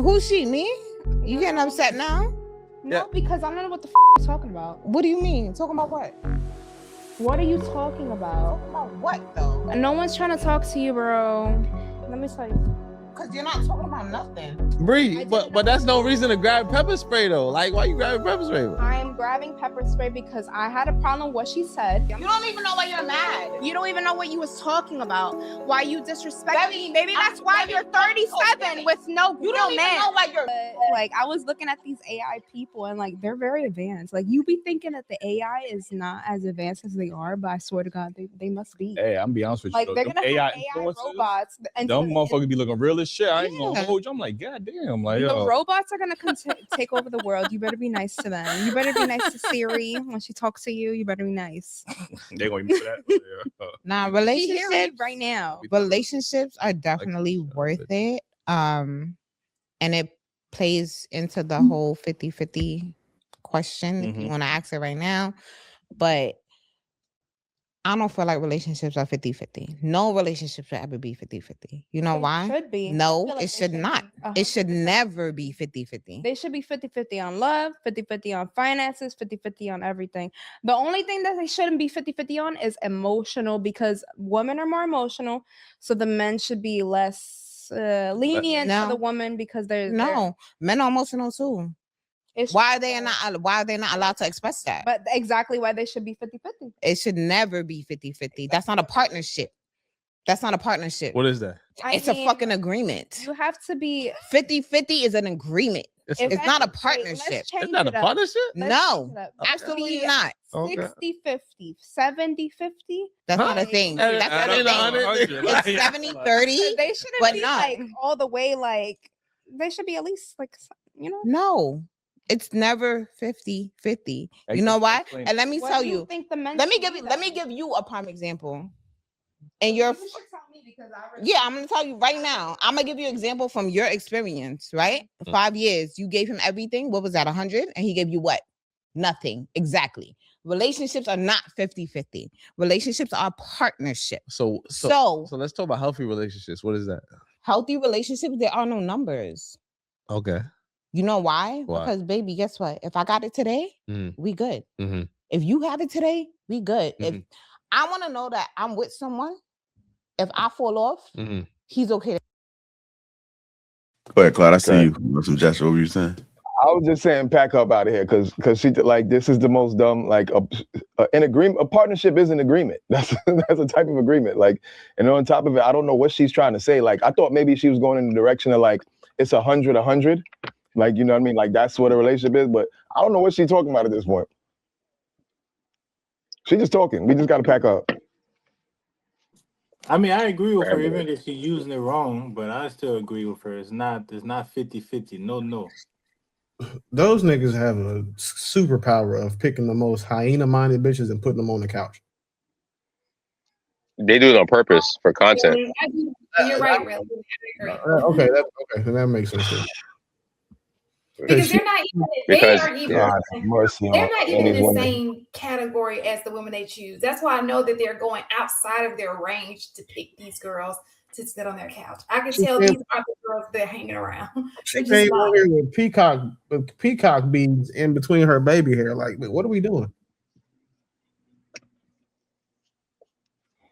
Who's she? Me? You getting upset now? No, because I don't know what the you're talking about. What do you mean? Talking about what? What are you talking about? Talking about what though? And no one's trying to talk to you, bro. Let me tell you. Because you're not talking about nothing. Bree, but that's no reason to grab pepper spray though. Like, why you grabbing pepper spray? I'm grabbing pepper spray because I had a problem with what she said. You don't even know why you're mad. You don't even know what you was talking about. Why you disrespect me. Maybe that's why you're 37 with no you don't even know why you're like I was looking at these AI people and like they're very advanced. Like you be thinking that the AI is not as advanced as they are, but I swear to God, they must be. Hey, I'm be honest with you. Like they're gonna have AI robots. And them motherfuckers be looking real as shit. I ain't gonna hold you. I'm like, God damn. Like, the robots are gonna take over the world. You better be nice to them. You better be nice to Siri when she talks to you. You better be nice. They're gonna be that. Nah, relationships right now. Relationships are definitely worth it. And it plays into the whole 50-50 question if you want to ask it right now. But I don't feel like relationships are 50-50. No relationship should ever be 50-50. You know why? It should be. No, like it should not. It should never be 50-50. They should be 50-50 on love, 50-50 on finances, 50-50 on everything. The only thing that they shouldn't be 50-50 on is emotional because women are more emotional. So the men should be less lenient to the woman because they're men are emotional too. Why are they not allowed to express that? But exactly why they should be 50-50. It should never be 50-50. That's not a partnership. That's not a partnership. What is that? It's a fucking agreement. You have to be 50-50 is an agreement. It's not a partnership. It's not a partnership? No, absolutely not. 60-50, 70-50. That's not a thing. That's not a thing. It's 70-30. They shouldn't be like all the way like they should be at least like, you know. No. It's never 50-50. You know why? And let me tell you. Let me give you a prime example. And I'm gonna tell you right now. I'm gonna give you an example from your experience, right? 5 years, you gave him everything. What was that? 100? And he gave you what? Nothing. Exactly. Relationships are not 50-50. Relationships are partnerships. So let's talk about healthy relationships. What is that? Healthy relationships, there are no numbers. Okay. You know why? Because baby, guess what? If I got it today, we good. If you have it today, we good. If I want to know that I'm with someone, if I fall off, he's okay. Go ahead, Clyde. I see you. Some gesture. What were you saying? I was just saying, pack up out of here, because she like this is the most dumb. Like an agreement, a partnership is an agreement. That's a type of agreement. Like, and on top of it, I don't know what she's trying to say. Like, I thought maybe she was going in the direction of like it's 100. Like, you know what I mean? Like, that's what a relationship is. But I don't know what she's talking about at this point. She's just talking. We just got to pack up. I mean, I agree with her, even if she's using it wrong, but I still agree with her. It's not 50-50. No. Those niggas have a superpower of picking the most hyena-minded bitches and putting them on the couch. They do it on purpose for content. You're right, really. Okay, that makes sense. Because they're not even in the same category as the women they choose. That's why I know that they're going outside of their range to pick these girls to sit on their couch. I can tell these are the girls they're hanging around. She came over here with peacock beads in between her baby hair. Like, what are we doing?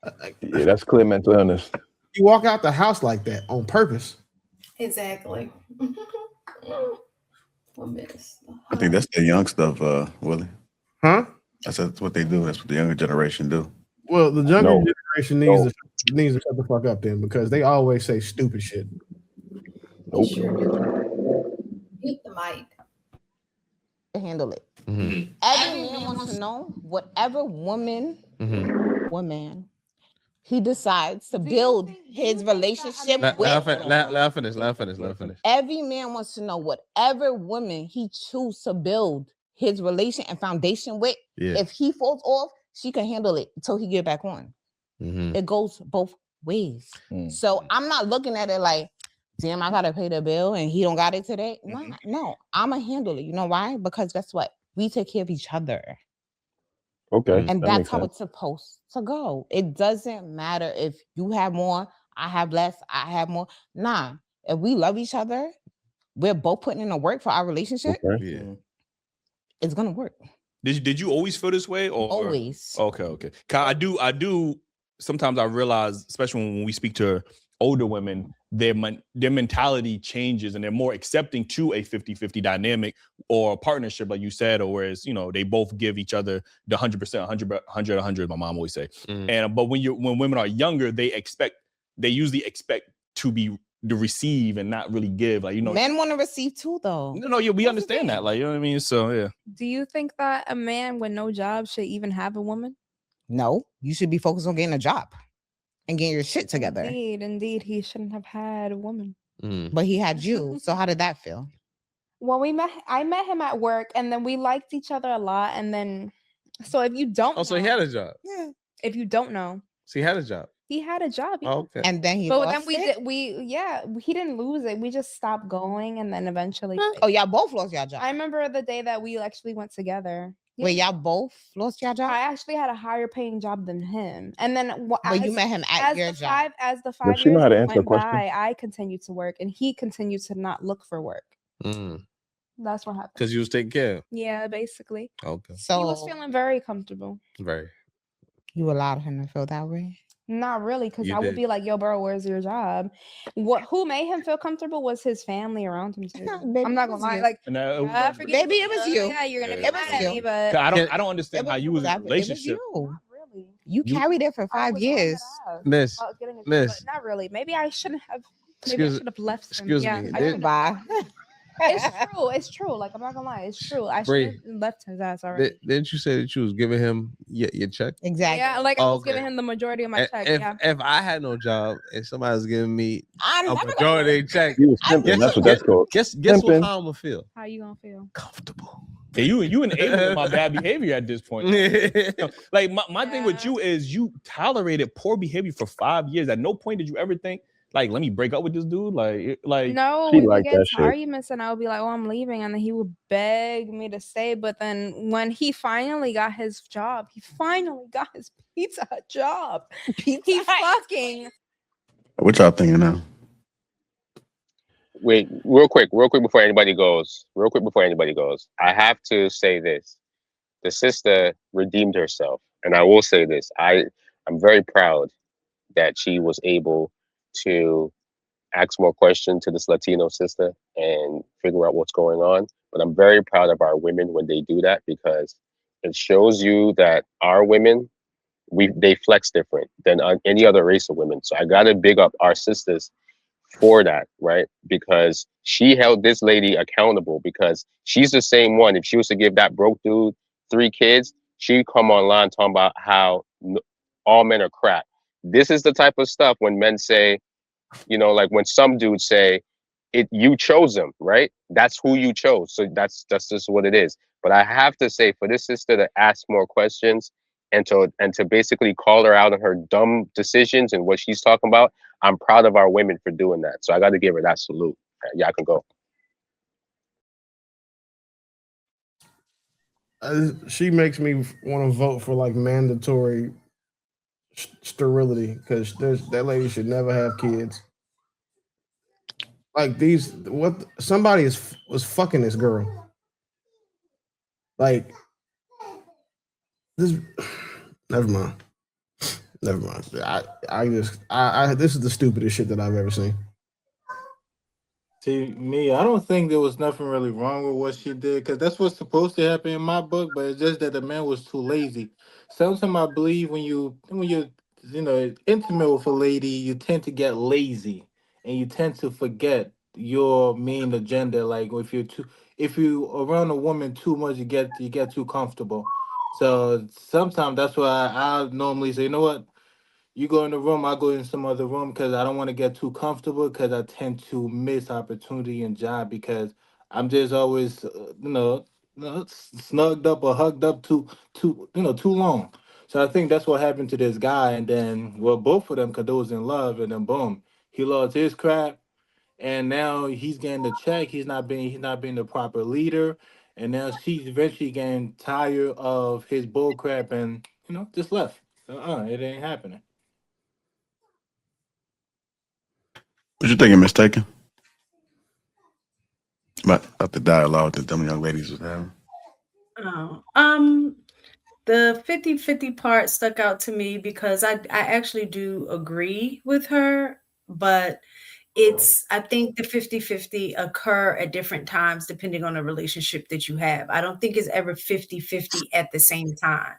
Yeah, that's clear mental illness. You walk out the house like that on purpose. Exactly. I think that's the young stuff, Willie. Huh? That's what they do. That's what the younger generation do. Well, the younger generation needs to shut the fuck up then, because they always say stupid shit. Nope. Hit the mic. Handle it. Every man wants to know whatever woman he decides to build his relationship with. Let her finish. Every man wants to know whatever woman he chooses to build his relation and foundation with. Yeah. If he falls off, she can handle it until he get back on. It goes both ways. So I'm not looking at it like, damn, I gotta pay the bill and he don't got it today. No, I'ma handle it. You know why? Because guess what? We take care of each other. Okay. And that's how it's supposed to go. It doesn't matter if you have more, I have less, I have more. Nah, if we love each other, we're both putting in the work for our relationship, Okay. it's gonna work. Did you always feel this way, or always? Okay. I do. Sometimes I realize, especially when we speak to older women, their mentality changes and they're more accepting to a 50-50 dynamic or a partnership, like you said, or whereas, they both give each other the 100%, 100, my mom always say. But when women are younger, they usually expect to receive and not really give. Like, men want to receive too, though. No, we understand that. Like, you know what I mean? So yeah. Do you think that a man with no job should even have a woman? No, you should be focused on getting a job and getting your shit together. Indeed, he shouldn't have had a woman. But he had you. So how did that feel? Well, I met him at work, and then we liked each other a lot. And then, so if you don't, so he had a job. Yeah. If you don't know, so he had a job. He had a job. Yeah. Oh, okay. And then he. But then he didn't lose it. We just stopped going, and then eventually. Oh, y'all both lost your job. I remember the day that we actually went together. Yeah. Wait, y'all both lost your job? I actually had a higher paying job than him. And then but you met him at your job. As the 5 she know how to years answer went by, I continued to work and he continued to not look for work. That's what happened. Because you was taking care. Yeah, basically. Okay. So he was feeling very comfortable. Very. You allowed him to feel that way? Not really, because I would be like, yo, bro, where's your job? Who made him feel comfortable was his family around him too. I'm not gonna lie. Like, maybe it was you. Yeah, you're gonna be it mad was at you. me, but I don't understand how you was in a relationship. You carried it for 5 years. Miss. Not really. Maybe I shouldn't have. Maybe I should have left him. Excuse me. Bye. It's true. Like, I'm not gonna lie, it's true. I should have left his ass already. Didn't you say that you was giving him your check? Exactly. Yeah, like I was giving him the majority of my check. If I had no job and somebody was giving me a majority of check, you was simping. That's what that's called. Guess how I'm gonna feel? How you gonna feel? Comfortable. Yeah, you enabling my bad behavior at this point. Like my thing with you is you tolerated poor behavior for 5 years. At no point did you ever think, like, let me break up with this dude. Like no, we would get into arguments and I would be like, oh, I'm leaving, and then he would beg me to stay. But then when he finally got his job, he finally got his Pizza Hut job. He fucking. What y'all thinking now? Wait, real quick before anybody goes. I have to say this. The sister redeemed herself. And I will say this. I'm very proud that she was able to ask more questions to this Latino sister and figure out what's going on. But I'm very proud of our women when they do that, because it shows you that our women, they flex different than any other race of women. So I gotta big up our sisters for that, right? Because she held this lady accountable, because she's the same one. If she was to give that broke dude 3 kids, she'd come online talking about how all men are crap. This is the type of stuff when men say, like when some dudes say, you chose them, right? That's who you chose. So that's just what it is. But I have to say, for this sister to ask more questions and to basically call her out on her dumb decisions and what she's talking about, I'm proud of our women for doing that. So I got to give her that salute. Y'all can go. She makes me want to vote for like mandatory sterility, because that lady should never have kids. Like somebody was fucking this girl. Like this. Never mind. I this is the stupidest shit that I've ever seen. See, me, I don't think there was nothing really wrong with what she did, because that's what's supposed to happen in my book. But it's just that the man was too lazy. Sometimes I believe when you're intimate with a lady, you tend to get lazy and you tend to forget your main agenda. Like if you around a woman too much, you get too comfortable. So sometimes that's why I normally say, you know what? You go in the room, I go in some other room, because I don't want to get too comfortable, because I tend to miss opportunity and job, because I'm just always, snugged up or hugged up too long. So I think that's what happened to this guy. And then, well, both of them, because they was in love, and then boom, he lost his crap, and now he's getting the check. He's not being the proper leader, and now she's eventually getting tired of his bull crap and just left. It ain't happening. What you thinking, mistaken? About the dialogue that them young ladies was having. The 50-50 part stuck out to me because I actually do agree with her, but I think the 50-50 occur at different times depending on the relationship that you have. I don't think it's ever 50-50 at the same time.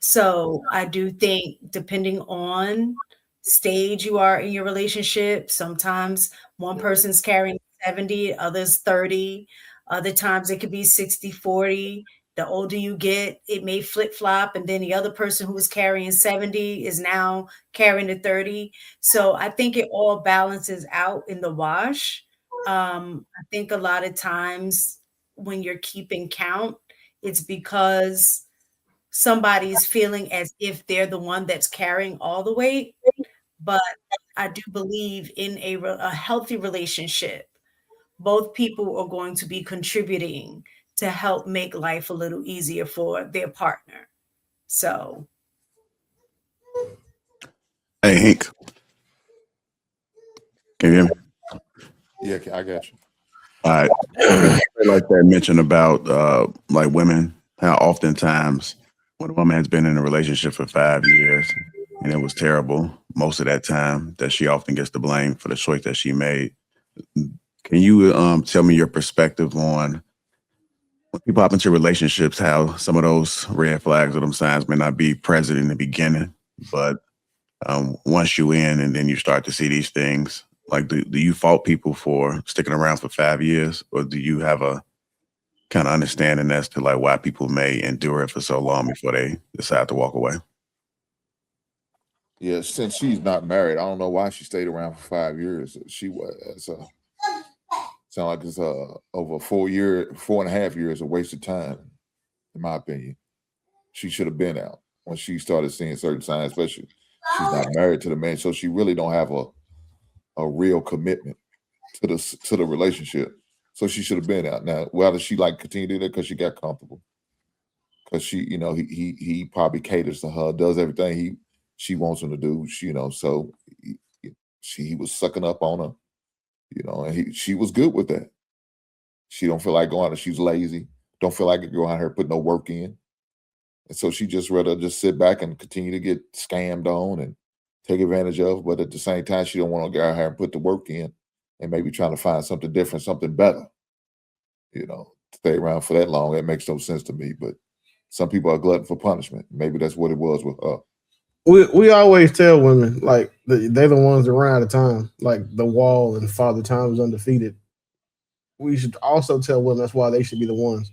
So I do think depending on stage you are in your relationship, sometimes one person's carrying 70, others 30. Other times it could be 60-40. The older you get, it may flip-flop, and then the other person who was carrying 70 is now carrying the 30. So I think it all balances out in the wash. I think a lot of times when you're keeping count, it's because somebody's feeling as if they're the one that's carrying all the weight. But I do believe in a healthy relationship, both people are going to be contributing to help make life a little easier for their partner. So. Hey, Hank. Can you hear me? Yeah, I got you. All right. Like that mention about like women, how oftentimes when a woman has been in a relationship for 5 years and it was terrible most of that time, that she often gets the blame for the choice that she made. Can you tell me your perspective on when people hop into relationships, how some of those red flags or them signs may not be present in the beginning, but once you in and then you start to see these things, like do you fault people for sticking around for 5 years, or do you have a kind of understanding as to like why people may endure it for so long before they decide to walk away? Yeah, since she's not married, I don't know why she stayed around for 5 years. She was sound like it's over 4.5 years a waste of time, in my opinion. She should have been out when she started seeing certain signs, especially she's not married to the man, so she really don't have a real commitment to the relationship. So she should have been out. Now, whether she like continue to do that because she got comfortable, because she, he probably caters to her, does everything she wants him to do. So he was sucking up on her, and she was good with that. She don't feel like going out. She's lazy. Don't feel like going out here putting no work in. And so she just rather just sit back and continue to get scammed on and take advantage of. But at the same time, she don't want to go out here and put the work in and maybe trying to find something different, something better. Stay around for that long, that makes no sense to me. But some people are glutton for punishment. Maybe that's what it was with her. We always tell women, like, they're the ones that run out of time, like the Wall and Father Time was undefeated. We should also tell women that's why they should be the ones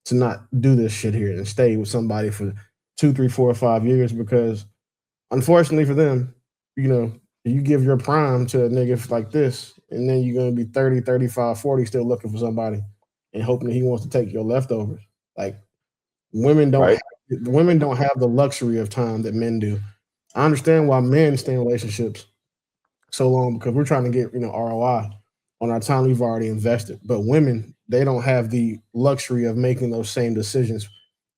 to not do this shit here and stay with somebody for 2, 3, 4, or 5 years, because unfortunately for them, you give your prime to a nigga like this, and then you're going to be 30, 35, 40 still looking for somebody and hoping that he wants to take your leftovers. Like, women don't have the luxury of time that men do. I understand why men stay in relationships so long, because we're trying to get ROI on our time we've already invested. But women, they don't have the luxury of making those same decisions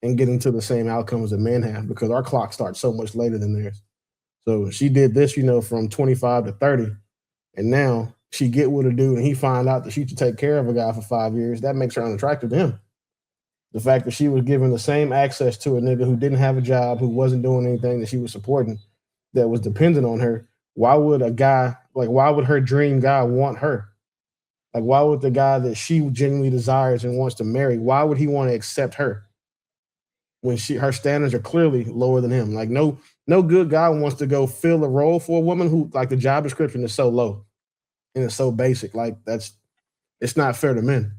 and getting to the same outcomes that men have, because our clock starts so much later than theirs. So she did this, from 25 to 30, and now she get with a dude and he find out that she should take care of a guy for 5 years. That makes her unattractive to him. The fact that she was given the same access to a nigga who didn't have a job, who wasn't doing anything that she was supporting, that was dependent on her. Why would her dream guy want her? Like, why would the guy that she genuinely desires and wants to marry, why would he want to accept her when her standards are clearly lower than him? Like, no good guy wants to go fill a role for a woman who, like, the job description is so low and it's so basic. Like, it's not fair to men.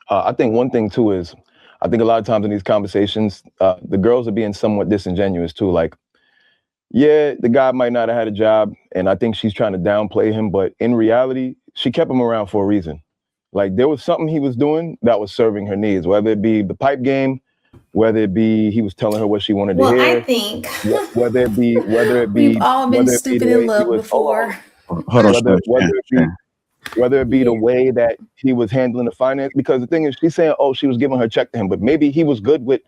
I think one thing too is, I think a lot of times in these conversations, the girls are being somewhat disingenuous too. Like, yeah, the guy might not have had a job, and I think she's trying to downplay him, but in reality, she kept him around for a reason. Like, there was something he was doing that was serving her needs, whether it be the pipe game, whether it be he was telling her what she wanted to hear. Well, I think whether it be we've all been stupid in love before. Whether it be the way that he was handling the finance, because the thing is, she's saying, oh, she was giving her check to him, but maybe he was good with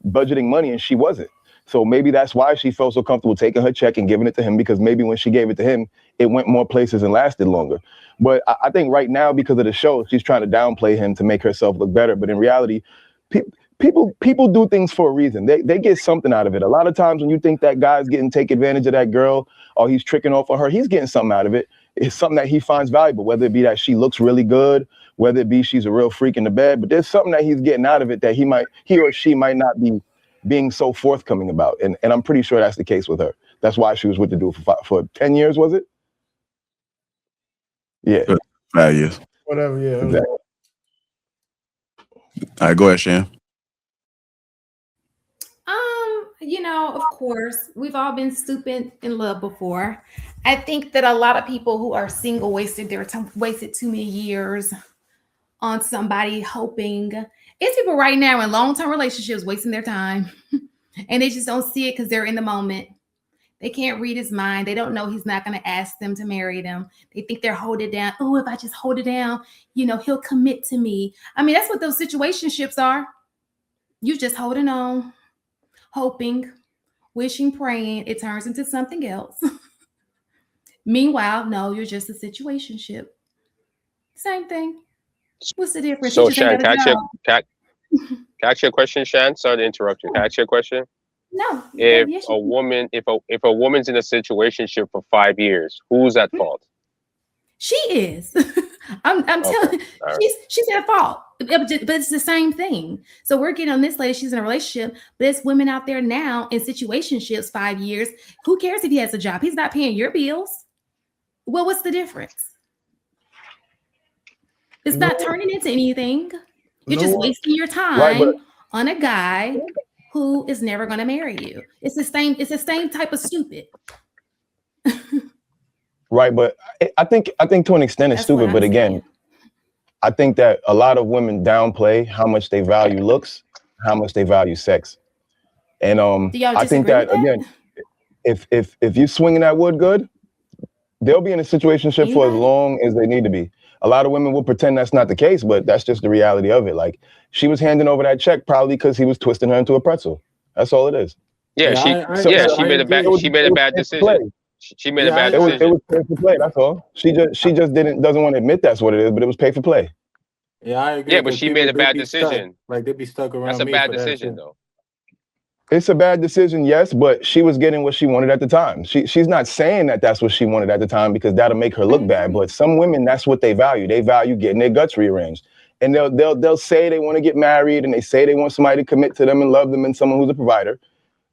budgeting money and she wasn't. So maybe that's why she felt so comfortable taking her check and giving it to him, because maybe when she gave it to him, it went more places and lasted longer. But I think right now, because of the show, she's trying to downplay him to make herself look better. But in reality, people do things for a reason. They get something out of it. A lot of times when you think that guy's take advantage of that girl, or he's tricking off on her, he's getting something out of it. It's something that he finds valuable, whether it be that she looks really good, whether it be she's a real freak in the bed. But there's something that he's getting out of it that he or she might not be being so forthcoming about. And I'm pretty sure that's the case with her. That's why she was with the dude for 10 years, was it? Yeah. 5 years. Whatever, yeah. Exactly. All right, go ahead, Shan. You know, of course, we've all been stupid in love before. I think that a lot of people who are single wasted too many years on somebody hoping. It's people right now in long-term relationships wasting their time, and they just don't see it because they're in the moment. They can't read his mind. They don't know he's not going to ask them to marry them. They think they're hold it down. Oh, if I just hold it down, you know, he'll commit to me. I mean, that's what those situationships are. You just holding on, hoping, wishing, praying. It turns into something else. Meanwhile, no, you're just a situationship. Same thing. What's the difference? So, Shan, can I ask you a question, Shan? Sorry to interrupt you. Can I ask you a question? No. If a woman's in a situationship for 5 years, who's at fault? She is. I'm telling you, she's at fault. But it's the same thing. So we're getting on this lady, she's in a relationship, but it's women out there now in situationships 5 years. Who cares if he has a job? He's not paying your bills. Well, what's the difference? It's not turning into anything. You're just wasting your time on a guy who is never going to marry you. It's the same type of stupid. Right, but I think to an extent it's stupid. But again, I think that a lot of women downplay how much they value looks, how much they value sex, and I think that again, if you're swinging that wood good, they'll be in a situationship for as long as they need to be. A lot of women will pretend that's not the case, but that's just the reality of it. Like, she was handing over that check probably because he was twisting her into a pretzel. That's all it is. Yeah, she made a bad decision. She made a bad decision. It was pay for play. That's all. She just doesn't want to admit that's what it is, but it was pay for play. Yeah, I agree. Yeah, but she made a bad decision. Like, they'd be stuck around. That's a bad decision, though. It's a bad decision, yes, but she was getting what she wanted at the time. She's not saying that that's what she wanted at the time because that'll make her look bad. But some women, that's what they value. They value getting their guts rearranged, and they'll say they want to get married, and they say they want somebody to commit to them and love them and someone who's a provider.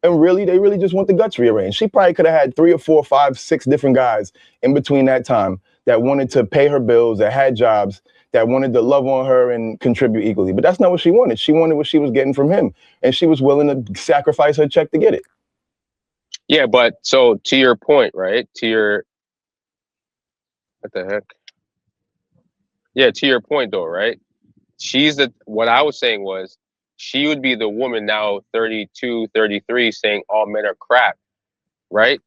And really, they really just want the guts rearranged. She probably could have had 3 or 4, 5, 6 different guys in between that time that wanted to pay her bills, that had jobs, that wanted to love on her and contribute equally. But that's not what she wanted. She wanted what she was getting from him. And she was willing to sacrifice her check to get it. Yeah, but so to your point, right? What the heck? Yeah, to your point though, right? What I was saying was, she would be the woman now 32, 33 saying all men are crap, right?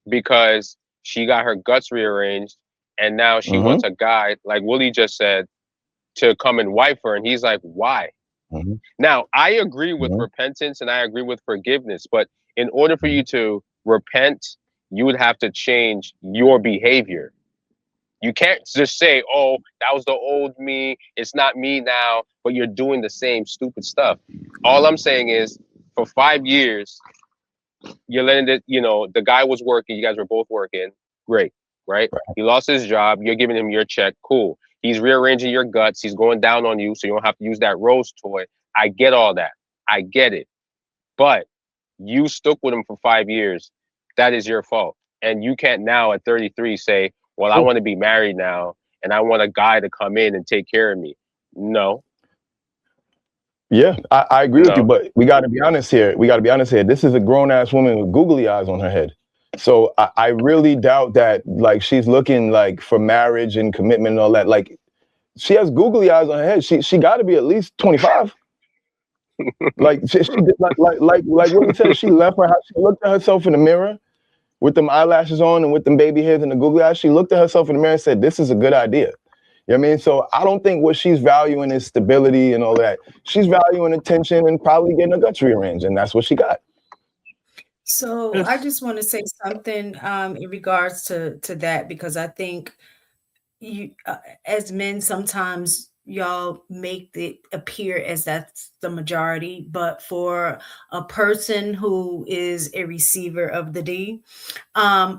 Because she got her guts rearranged and now she wants a guy, like Willie just said, to come and wife her. And he's like, why? Now, I agree with repentance and I agree with forgiveness, but in order for you to repent, you would have to change your behavior. You can't just say, oh, that was the old me. It's not me now, but you're doing the same stupid stuff. All I'm saying is for 5 years, you're letting it, the guy was working. You guys were both working. Great, right? He lost his job. You're giving him your check. Cool. He's rearranging your guts. He's going down on you. So you don't have to use that rose toy. I get all that. I get it. But you stuck with him for 5 years. That is your fault. And you can't now at 33 say, well, I want to be married now, and I want a guy to come in and take care of me. No. Yeah, I agree with you, but we got to be honest here. This is a grown-ass woman with googly eyes on her head. So I really doubt that, like, she's looking, like, for marriage and commitment and all that. Like, she has googly eyes on her head. She got to be at least 25. Like, she like what we said, she left her house. She looked at herself in the mirror with them eyelashes on and with them baby hairs and the googly eyes. She looked at herself in the mirror and said, this is a good idea. You know what I mean? So I don't think what she's valuing is stability and all that. She's valuing attention and probably getting her guts rearranged, and that's what she got. So I just want to say something in regards to that, because I think you as men sometimes y'all make it appear as that's the majority, but for a person who is a receiver of the D, um,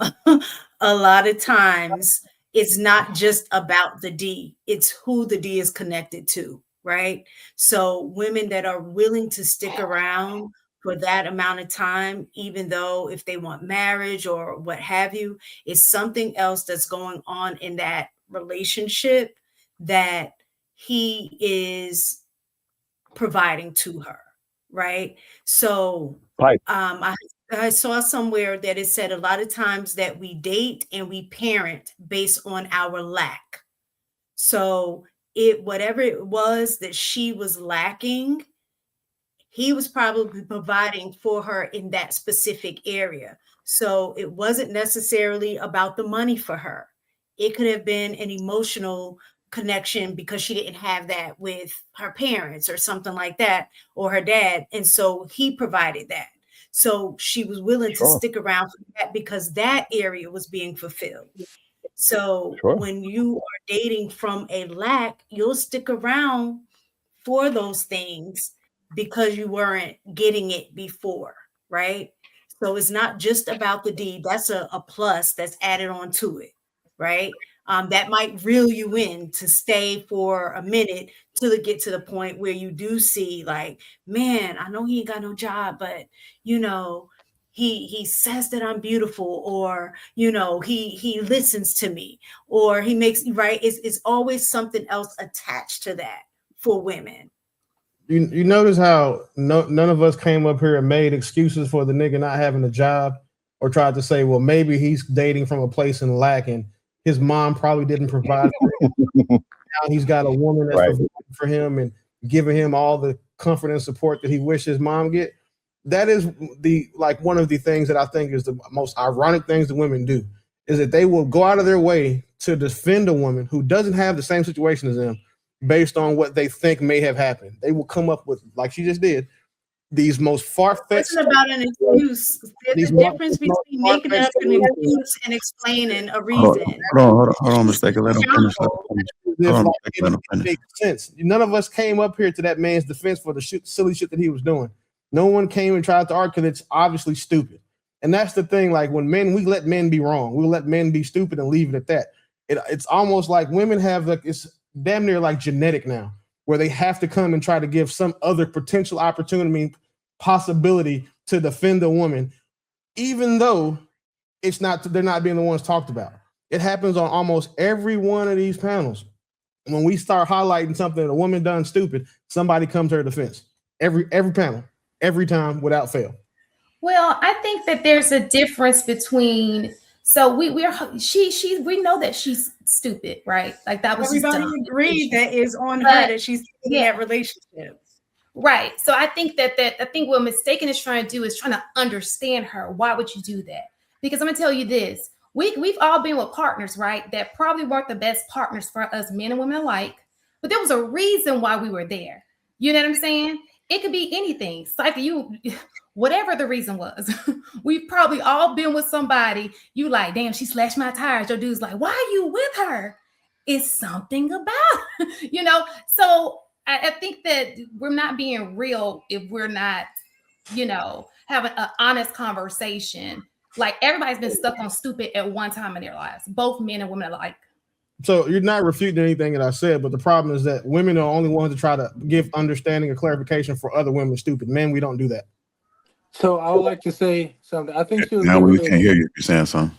a lot of times it's not just about the D, it's who the D is connected to, right? So women that are willing to stick around for that amount of time, even though if they want marriage or what have you, is something else that's going on in that relationship that he is providing to her, right? So Right. I saw somewhere that it said a lot of times that we date and we parent based on our lack. So it whatever it was that she was lacking, he was probably providing for her in that specific area. So it wasn't necessarily about the money for her. It could have been an emotional connection because she didn't have that with her parents or something like that, or her dad. And so he provided that. So she was willing to Sure. stick around for that because that area was being fulfilled. So Sure. when you are dating from a lack, you'll stick around for those things because you weren't getting it before, right? So it's not just about the D. That's a plus that's added on to it, right? That might reel you in to stay for a minute till it get to the point where you do see, like, man, I know he ain't got no job, but you know, he says that I'm beautiful, or you know, he listens to me, or he makes right. It's always something else attached to that for women. You notice how none of us came up here and made excuses for the nigga not having a job, or tried to say, well, maybe he's dating from a place in lack and his mom probably didn't provide for him. Now he's got a woman that's providing for him and giving him all the comfort and support that he wishes his mom get. That is one of the things that I think is the most ironic things that women do, is that they will go out of their way to defend a woman who doesn't have the same situation as them based on what they think may have happened. They will come up with, like she just did, these most far-fetched. It's about an excuse. There's a difference between making up an excuse and explaining a reason. Hold on, mistake. Let him finish. It makes sense. None of us came up here to that man's defense for the silly shit that he was doing. No one came and tried to argue because it's obviously stupid. And that's the thing. Like when we let men be wrong, we let men be stupid and leave it at that. It's almost like women have it's damn near like genetic now, where they have to come and try to give some other potential opportunity, possibility to defend a woman, even though they're not being the ones talked about. It happens on almost every one of these panels. When we start highlighting something that a woman done stupid, somebody comes to her defense. Every panel, every time, without fail. Well, I think that there's a difference between. So we know that she's stupid, right? Like that was everybody agreed that is on her that she's in that relationship. Right. So I think I think what Mistaken is trying to do is trying to understand her. Why would you do that? Because I'm gonna tell you this. We've all been with partners, right? That probably weren't the best partners for us men and women alike. But there was a reason why we were there. You know what I'm saying? It could be anything. Like whatever the reason was. We've probably all been with somebody. You like, damn, she slashed my tires. Your dude's like, why are you with her? It's something about, So I think that we're not being real if we're not, having an honest conversation. Like everybody's been stuck on stupid at one time in their lives, both men and women alike. So you're not refuting anything that I said, but the problem is that women are the only ones to try to give understanding or clarification for other women stupid. Men, we don't do that. So I would like to say something. I think she was. Now we can't hear you. You're saying something.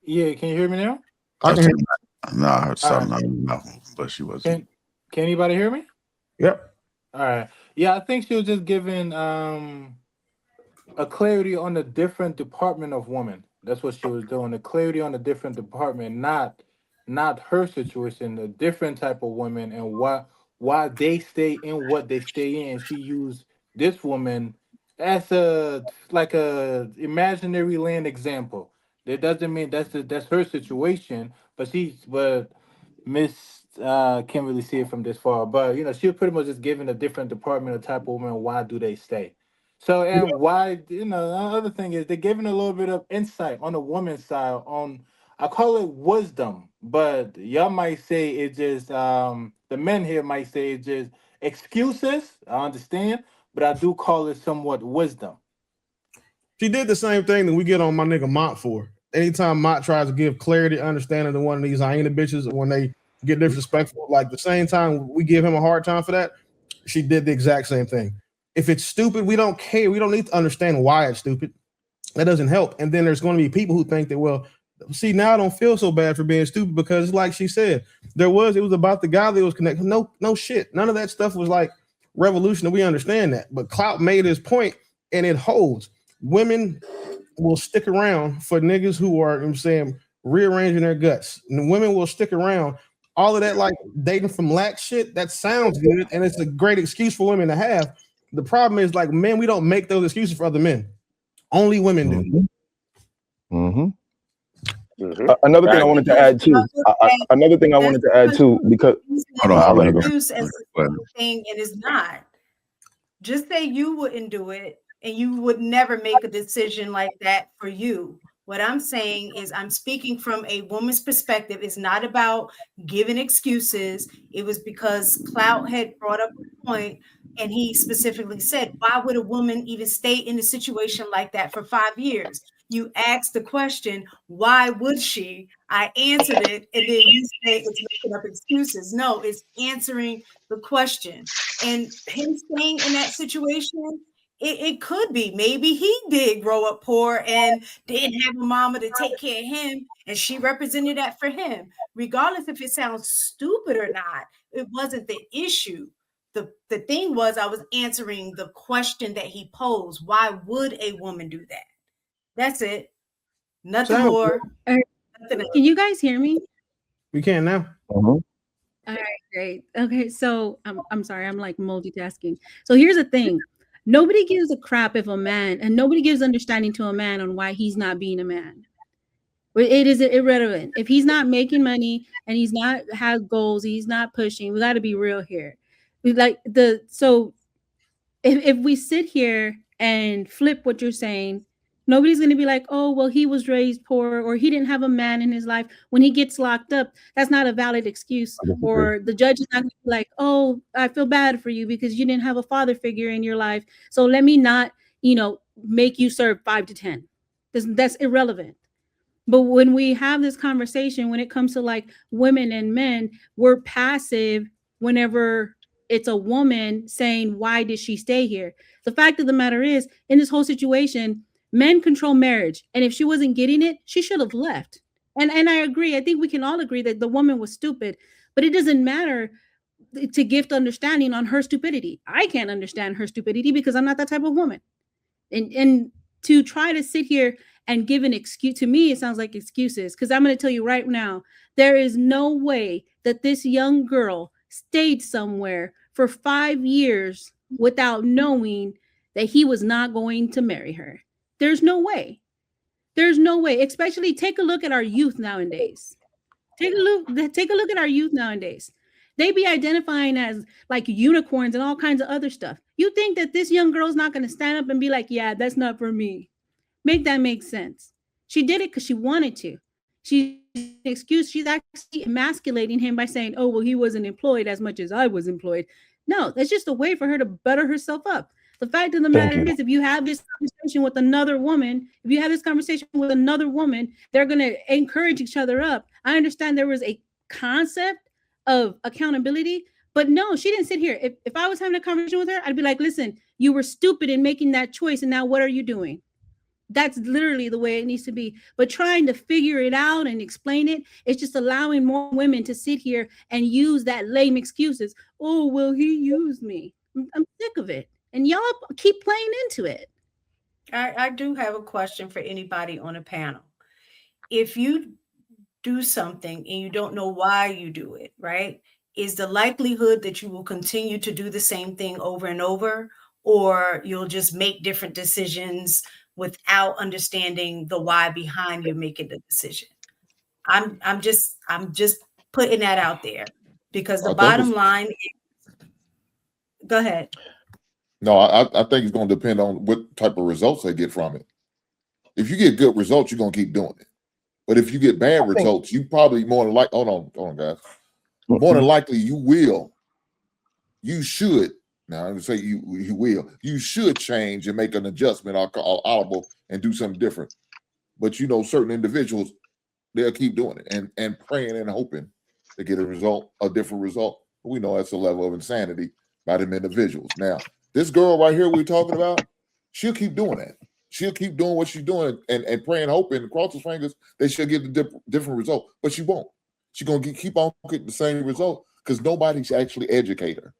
Yeah, can you hear me now? I can hear you. No, I heard something, but she wasn't. Can anybody hear me? Yep. All right. Yeah, I think she was just giving a clarity on the different department of women. That's what she was doing. The clarity on the different department, not her situation, a different type of women, and why they stay in what they stay in. She used this woman as a imaginary land example. That doesn't mean that's her situation, but Miss can't really see it from this far. But she was pretty much just giving a different department, a type of woman, why do they stay? So, and why, the other thing is they're giving a little bit of insight on the woman's side on, I call it wisdom, but y'all might say it's just, the men here might say it's just excuses. I understand, but I do call it somewhat wisdom. She did the same thing that we get on my nigga Mott for. Anytime Mott tries to give clarity, understanding to one of these hyena bitches when they get disrespectful, like the same time we give him a hard time for that, she did the exact same thing. If it's stupid, we don't care. We don't need to understand why it's stupid. That doesn't help. And then there's going to be people who think that, well, see, now I don't feel so bad for being stupid because, like she said, it was about the guy that was connected. No shit. None of that stuff was like revolutionary. We understand that. But Clout made his point, and it holds. Women will stick around for niggas who are, I'm saying, rearranging their guts. And women will stick around. All of that, like dating from lack shit, that sounds good, and it's a great excuse for women to have. The problem is, like, men, we don't make those excuses for other men. Only women do. Another thing I wanted to add too. Because hold on, excuse as a thing, and it's not. Just say you wouldn't do it, and you would never make a decision like that for you. What I'm saying is, I'm speaking from a woman's perspective. It's not about giving excuses. It was because Clout had brought up a point, and he specifically said, why would a woman even stay in a situation like that for 5 years? You asked the question, why would she? I answered it, and then you say it's making up excuses. No, it's answering the question. And him staying in that situation, it could be maybe he did grow up poor and didn't have a mama to take care of him, and she represented that for him. Regardless if it sounds stupid or not, it wasn't the issue. The thing was, I was answering the question that he posed. Why would a woman do that? That's it. Nothing more. Nothing else. Can you guys hear me? We can now. All right, great. Okay, so I'm sorry, I'm like multitasking. So here's the thing. Nobody gives a crap if a man, and nobody gives understanding to a man on why he's not being a man. It is irrelevant. If he's not making money and he's not has goals, he's not pushing. We got to be real here. So if we sit here and flip what you're saying, nobody's going to be like, oh, well, he was raised poor, or he didn't have a man in his life. When he gets locked up, that's not a valid excuse. Or the judge is not going to be like, oh, I feel bad for you because you didn't have a father figure in your life. So let me not, make you serve 5 to 10. That's irrelevant. But when we have this conversation, when it comes to like women and men, we're passive whenever it's a woman saying, why did she stay here? The fact of the matter is, in this whole situation, men control marriage. And if she wasn't getting it, she should have left. And I agree. I think we can all agree that the woman was stupid, but it doesn't matter to gift understanding on her stupidity. I can't understand her stupidity because I'm not that type of woman. And to try to sit here and give an excuse, to me, it sounds like excuses. Because I'm going to tell you right now, there is no way that this young girl stayed somewhere for 5 years without knowing that he was not going to marry her. There's no way. There's no way. Especially take a look at our youth nowadays. Take a look at our youth nowadays. They be identifying as like unicorns and all kinds of other stuff. You think that this young girl's not going to stand up and be like, yeah, that's not for me. Make that make sense. She did it because she wanted to. She's actually emasculating him by saying, oh, well, he wasn't employed as much as I was employed. No, that's just a way for her to butter herself up. The fact of the matter is, if you have this conversation with another woman, they're going to encourage each other up. I understand there was a concept of accountability, but no, she didn't sit here. If I was having a conversation with her, I'd be like, listen, you were stupid in making that choice. And now what are you doing? That's literally the way it needs to be. But trying to figure it out and explain it, it's just allowing more women to sit here and use that lame excuses. Oh, well, he used me. I'm sick of it. And y'all keep playing into it. I do have a question for anybody on a panel. If you do something and you don't know why you do it, right? Is the likelihood that you will continue to do the same thing over and over, or you'll just make different decisions without understanding the why behind you making the decision? I'm just putting that out there because the bottom line is, go ahead. No, I think it's going to depend on what type of results they get from it. If you get good results, you're going to keep doing it. But if you get bad results, you probably more than likely, hold on, guys. More than likely, you should. Now, I'm going to say you will. You should change and make an adjustment or audible and do something different. But you know, certain individuals, they'll keep doing it and praying and hoping to get a different result. We know that's a level of insanity by them individuals. Now, this girl right here we're talking about, she'll keep doing that. She'll keep doing what she's doing and praying, hoping, and cross her fingers that she'll get the different result. But she won't. She's going to keep on getting the same result because nobody's actually educated her.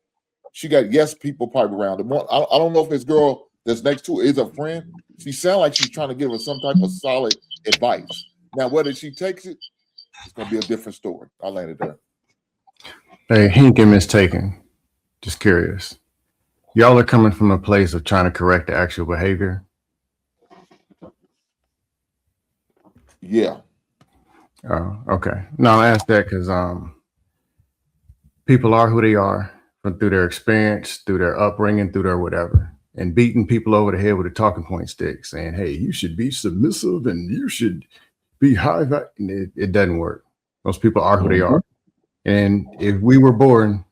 She got yes people probably around her. I don't know if this girl that's next to her is a friend. She sounds like she's trying to give her some type of solid advice. Now, whether she takes it, it's going to be a different story. I landed there. Hey, Hink and Mistaken. Just curious. Y'all are coming from a place of trying to correct the actual behavior. Yeah. Oh, okay. No, I asked that because people are who they are through their experience, through their upbringing, through their whatever. And beating people over the head with a talking point stick, saying, hey, you should be submissive and you should be high. It doesn't work. Most people are who they are. And if we were born,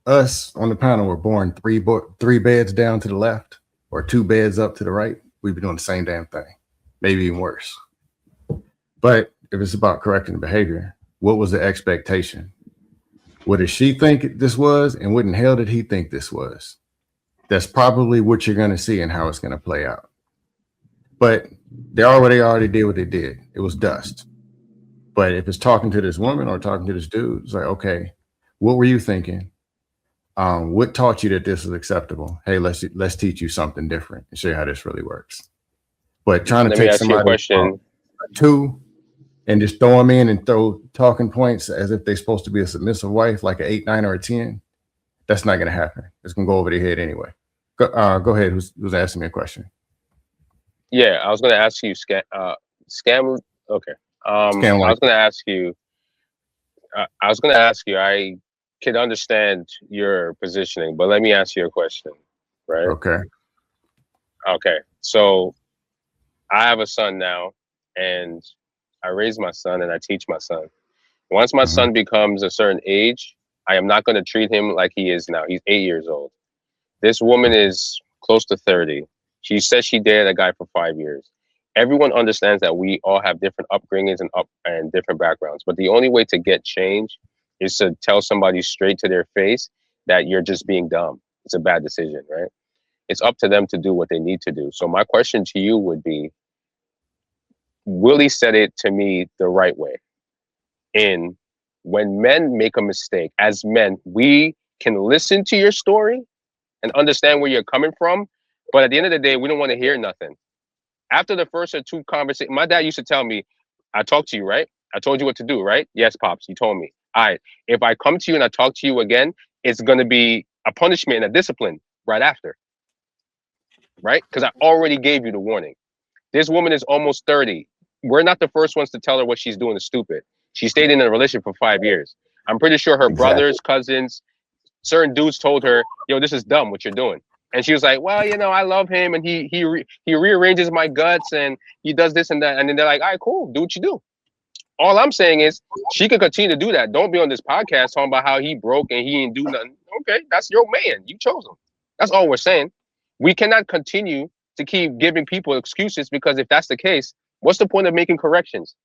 us on the panel were born three beds down to the left or 2 beds up to the right, we'd be doing the same damn thing, maybe even worse. But if it's about correcting the behavior, what was the expectation? What did she think this was, and what in hell did he think this was? That's probably what you're going to see and how it's going to play out. But they already did what they did. It was dust. But if it's talking to this woman or talking to this dude, it's like, okay, what were you thinking? What taught you that this is acceptable? Hey, let's teach you something different and show you how this really works. But trying to take somebody two and just throw them in and throw talking points as if they're supposed to be a submissive wife, like an 8, 9, or a 10, that's not going to happen. It's going to go over their head anyway. Go ahead. Who's asking me a question? Yeah, I was going to ask you, scam. Okay. I was going to ask you. I can understand your positioning, but let me ask you a question, right? Okay. Okay. So I have a son now, and I raise my son and I teach my son. Once my son becomes a certain age, I am not going to treat him like he is now. He's 8 years old. This woman is close to 30. She says she dated a guy for 5 years. Everyone understands that we all have different upbringings and different backgrounds. But the only way to get change is to tell somebody straight to their face that you're just being dumb. It's a bad decision, right? It's up to them to do what they need to do. So my question to you would be, Willie said it to me the right way. When men make a mistake, as men, we can listen to your story and understand where you're coming from. But at the end of the day, we don't want to hear nothing. After the first or 2 conversations, my dad used to tell me, I talked to you, right? I told you what to do, right? Yes, Pops, you told me. All right, if I come to you and I talk to you again, it's going to be a punishment and a discipline right after, right? Because I already gave you the warning. This woman is almost 30. We're not the first ones to tell her what she's doing is stupid. She stayed in a relationship for 5 years. I'm pretty sure her brothers, cousins, certain dudes told her, yo, this is dumb what you're doing. And she was like, well, you know, I love him and he rearranges my guts and he does this and that. And then they're like, all right, cool, do what you do. All I'm saying is she can continue to do that. Don't be on this podcast talking about how he broke and he didn't do nothing. Okay, that's your man. You chose him. That's all we're saying. We cannot continue to keep giving people excuses, because if that's the case, what's the point of making corrections?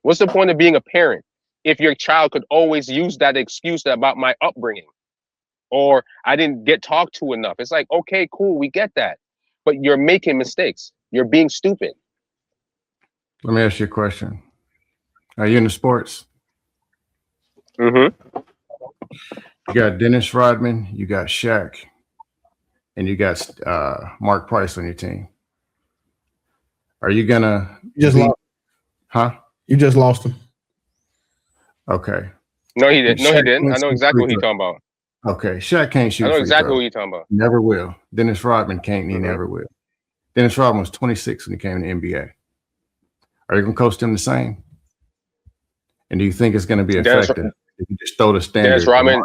What's the point of being a parent if your child could always use that excuse about my upbringing? Or I didn't get talked to enough. It's like, okay, cool, we get that. But you're making mistakes. You're being stupid. Let me ask you a question. Are you into sports? Mm-hmm. You got Dennis Rodman, you got Shaq, and you got Mark Price on your team. Are you gonna lost? Huh? You just lost him. Okay. No, he didn't. No, he didn't. I know exactly what he's talking about. Okay, Shaq can't shoot. I know exactly what you're talking about. Never will. Dennis Rodman can't. He never will. Dennis Rodman was 26 when he came to the NBA. Are you going to coach him the same? And do you think it's going to be effective if you just throw the standard? Dennis Rodman.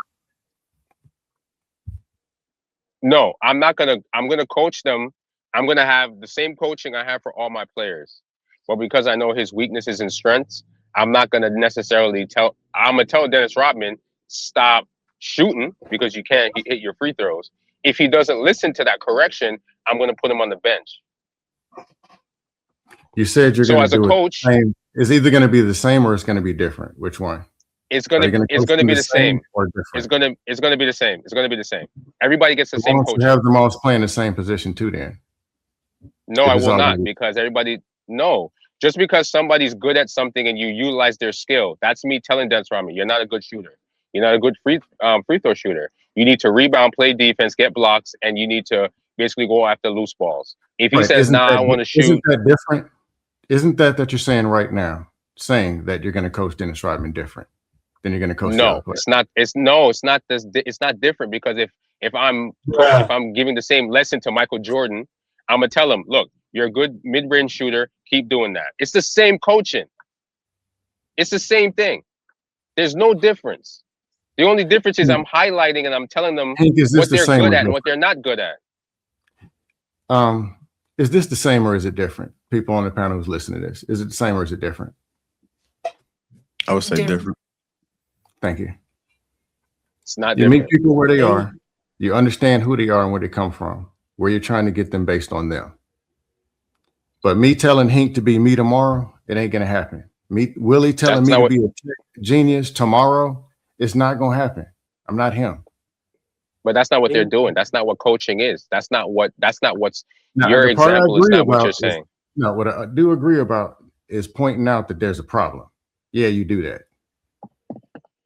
No, I'm not gonna. I'm gonna coach them. I'm gonna have the same coaching I have for all my players, but because I know his weaknesses and strengths, I'm not gonna necessarily tell. I'm gonna tell Dennis Rodman stop shooting because you can't hit your free throws. If he doesn't listen to that correction, I'm gonna put him on the bench. You said you're So going as to a do coach, it. It's either going to be the same or it's going to be different. Which one? it's Are you gonna coach be them the same. or different? It's gonna be the same. It's gonna be the same. Everybody gets the Why same don't you coaching. have them all playing the same position too? Then No, if I it's will not, already because everybody, no. Just because somebody's good at something and you utilize their skill, that's me telling Dennis Rodman, you're not a good shooter. You're not a good free throw shooter. You need to rebound, play defense, get blocks, and you need to basically go after loose balls. If he right. says, nah, I want to shoot. Isn't that different? Isn't that you're saying right now? Saying that you're going to coach Dennis Rodman different than you're going to coach the other No, players? it's not. It's not this. It's not different, because if I'm giving the same lesson to Michael Jordan, I'm gonna tell him, look, you're a good mid-range shooter. Keep doing that. It's the same coaching. It's the same thing. There's no difference. The only difference is I'm highlighting and I'm telling them what they're good at and what they're not good at. Is this the same or is it different? People on the panel who's listening to this, is it the same or is it different? I would say different. Thank you. It's not You different. meet people where they are. You understand who they are and where they come from, where you're trying to get them based on them. But me telling Hink to be me tomorrow, it ain't going to happen. Willie telling me to be a genius tomorrow, it's not going to happen. I'm not him. But that's not what they're doing. That's not what coaching is. That's not what's Now, your the part I example is agree not what about you're is- saying. No, what I do agree about is pointing out that there's a problem. Yeah, you do that.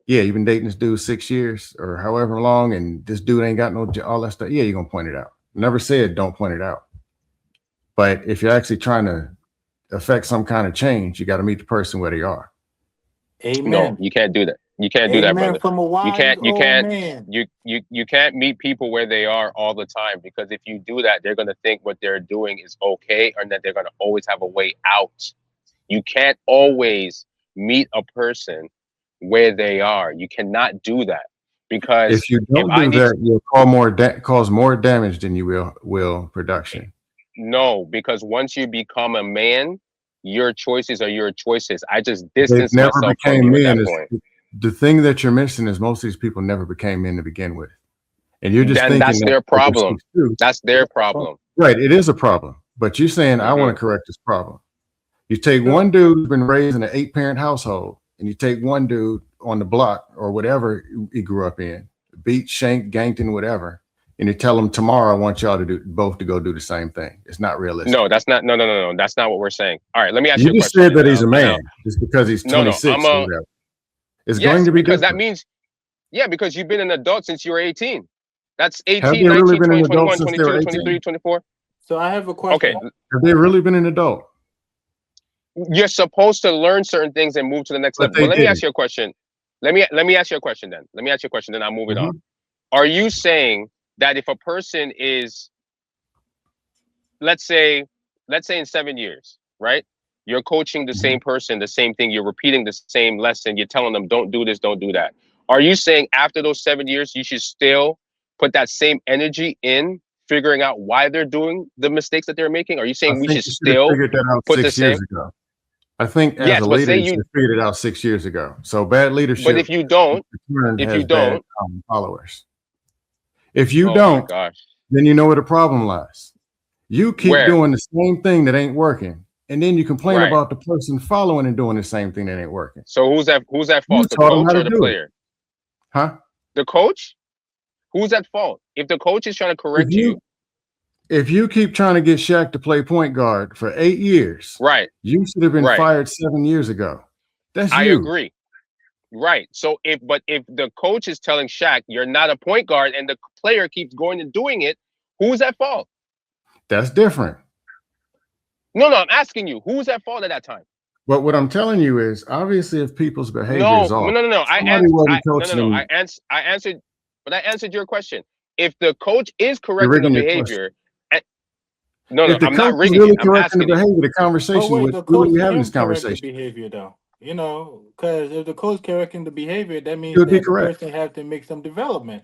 Yeah, you've been dating this dude 6 years or however long, and this dude ain't got all that stuff. Yeah, you're gonna point it out. Never said don't point it out. But if you're actually trying to affect some kind of change, you got to meet the person where they are. Amen. No, you can't do that. You can't do that, Amen brother. from a wise old man. You can't meet people where they are all the time, because if you do that, they're gonna think what they're doing is okay, or that they're gonna always have a way out. You can't always meet a person where they are. You cannot do that, because If you don't do that, you'll cause more damage than you will production. No, because once you become a man, your choices are your choices. I just They distance never myself from became you at men. that point. The thing that you're missing is most of these people never became men to begin with. And you're just Then thinking that's their problem. That's their problem. Right. It is a problem. But you're saying, I want to correct this problem. You take one dude who's been raised in an 8-parent household, and you take one dude on the block or whatever he grew up in, beat, shanked, ganked, and whatever, and you tell him tomorrow, I want y'all to both to go do the same thing. It's not realistic. No, that's not. No. That's not what we're saying. All right, let me ask you a You just question. said that he's a man just because he's 26 or whatever. It's going to be because different. that means, because you've been an adult since you were 18. That's 18, Have they 19, really been 20, an adult 21, since they 22, were 23, 24. So I have a question. Okay. Have they really been an adult? You're supposed to learn certain things and move to the next level. But let me ask you a question. Let me ask you a question then. Let me ask you a question, then I'll move it on. Are you saying that if a person is, let's say in 7 years, right? You're coaching the same person, the same thing, you're repeating the same lesson, you're telling them, don't do this, don't do that. Are you saying after those 7 years, you should still put that same energy in figuring out why they're doing the mistakes that they're making? Are you saying we should still figured that out put the 6 same? years ago? I think as Yes, a but leader, say you should have figured it out 6 years ago. So bad leadership. But if you don't, bad followers. If you oh don't, my gosh, then you know where the problem lies. You keep Where? doing the same thing that ain't working, and then you complain Right. about the person following and doing the same thing that ain't working. So who's at fault? The taught 'em coach how or to the do it. player? Huh? The coach? Who's at fault? If the coach is trying to correct you, If you keep trying to get Shaq to play point guard for 8 years, right? You should have been Right. fired 7 years ago. That's I you. agree. Right. So if the coach is telling Shaq you're not a point guard and the player keeps going and doing it, who's at fault? That's different. No, I'm asking you, who's at fault at that time? But what I'm telling you is, obviously, if people's behavior No, is off, no. I answered, but I answered your question. If the coach is correcting the rigging your behavior, If the I'm coach not is rigging really it. I'm correcting the asking you. behavior, the conversation But wait, with the who are coach we having can this correct the conversation? behavior though. Because if the coach correcting the behavior, that means Should be that the correct. person have to make some development.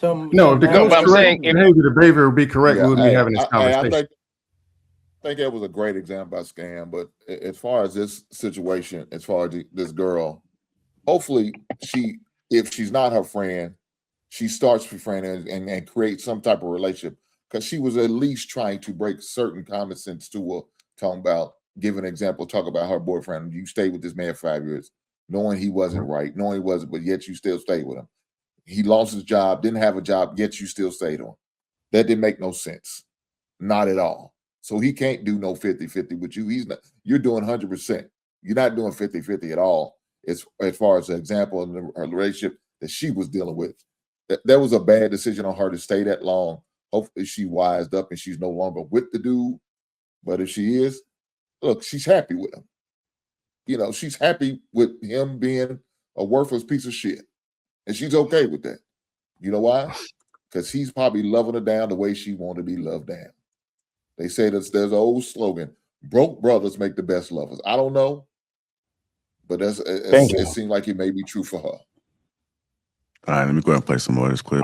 No, if the girl was correct, the behavior would be correct. We wouldn't be having this conversation. I think that was a great example by Scam, but as far as this situation, as far as this girl, hopefully if she's not her friend, she starts befriending and creates some type of relationship, because she was at least trying to break certain common sense to her, talking about, give an example, talk about her boyfriend. You stayed with this man 5 years, knowing he wasn't right, knowing he wasn't, but yet you still stayed with him. He lost his job, didn't have a job, yet you still stayed on. That didn't make no sense. Not at all. So he can't do no 50-50 with you. He's not, you're doing 100%. You're not doing 50-50 at all. As far as the example in the relationship that she was dealing with. That was a bad decision on her to stay that long. Hopefully she wised up and she's no longer with the dude. But if she is, look, she's happy with him. You know, she's happy with him being a worthless piece of shit. And she's okay with that. You know why? Because he's probably loving her down the way she wanted to be loved down. They say there's an old slogan, broke brothers make the best lovers. I don't know, but it seemed like it may be true for her. All right, let me go ahead and play some more of this clip.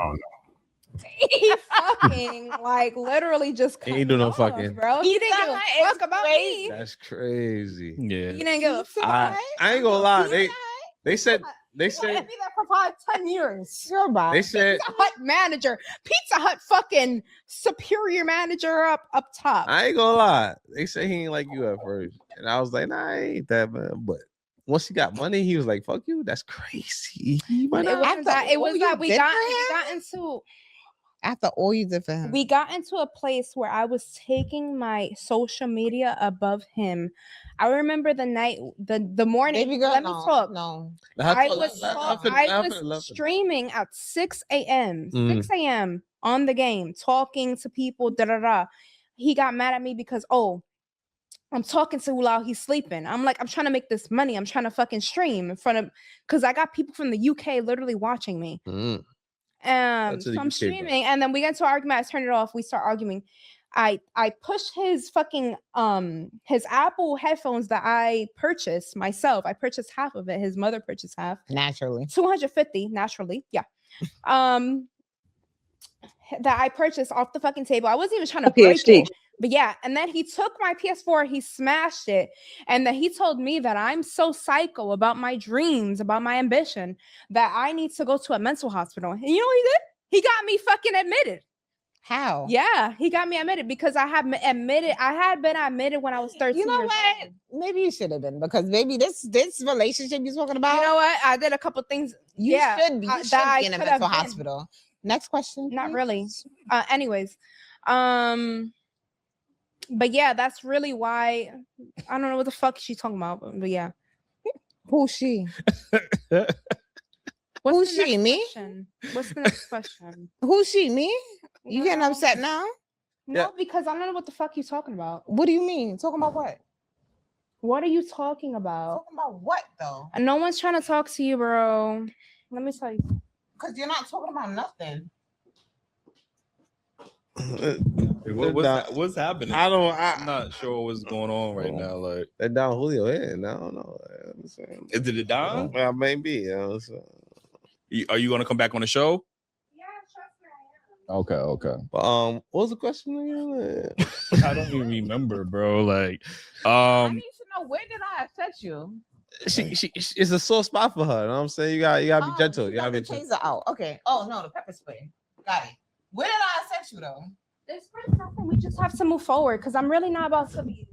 He fucking like literally just he ain't do no fucking, bro. He didn't give a fuck about me. That's crazy. Yeah, he didn't give a fuck. I ain't gonna lie. They said be there for 5-10 years. You're right. They said Pizza Hut manager, Pizza Hut fucking superior manager up top. I ain't gonna lie. They say he ain't like you at first, and I was like, nah, I ain't that man. But once he got money, he was like, fuck you. That's crazy. It was that we got into. After all you did for him, we got into a place where I was taking my social media above him. I remember the night, the morning. Baby girl, let me talk. No, I was streaming at 6 a.m. 6 a.m. on the game, talking to people. He got mad at me because I'm talking to Ulal, he's sleeping. I'm like, I'm trying to make this money. I'm trying to fucking stream in front of, because I got people from the UK literally watching me. So I'm streaming, and then we get into an argument. I turn it off. We start arguing. I push his fucking his Apple headphones that I purchased myself. I purchased half of it. His mother purchased half. Naturally. 250 naturally. Yeah. That I purchased off the fucking table. I wasn't even trying to break it. But yeah, and then he took my PS4, he smashed it, and then he told me that I'm so psycho about my dreams, about my ambition, that I need to go to a mental hospital. And you know what he did? He got me fucking admitted. How? Yeah, he got me admitted because I had been admitted when I was 13. You know what? Maybe you should have been, because maybe this relationship you're talking about. You know what? I did a couple things. You should be in a mental hospital. Next question. Not really. Anyways, but yeah, that's really why I don't know what the fuck she's talking about. But yeah, who's she? Who's she? Me? What's the next question? Who's she? Me? You getting upset now? No, because I don't know what the fuck you're talking about. What do you mean? Talking about what? What are you talking about? Talking about what though? No one's trying to talk to you, bro. Let me tell you. Because you're not talking about nothing. What's happening? I'm not sure what's going on right now. Like that Don Julio head. I don't know. Is it a Don? Well, maybe. You know, are you gonna come back on the show? Okay. What was the question again? I don't even remember, bro. Like, I need to know, where did I affect you? She it's a sore spot for her. You know what I'm saying? You gotta be gentle. You gotta be gentle. Taser out. Okay. Oh no, the pepper spray. Got it. Where did I affect you though? There's nothing. We just have to move forward because I'm really not about to be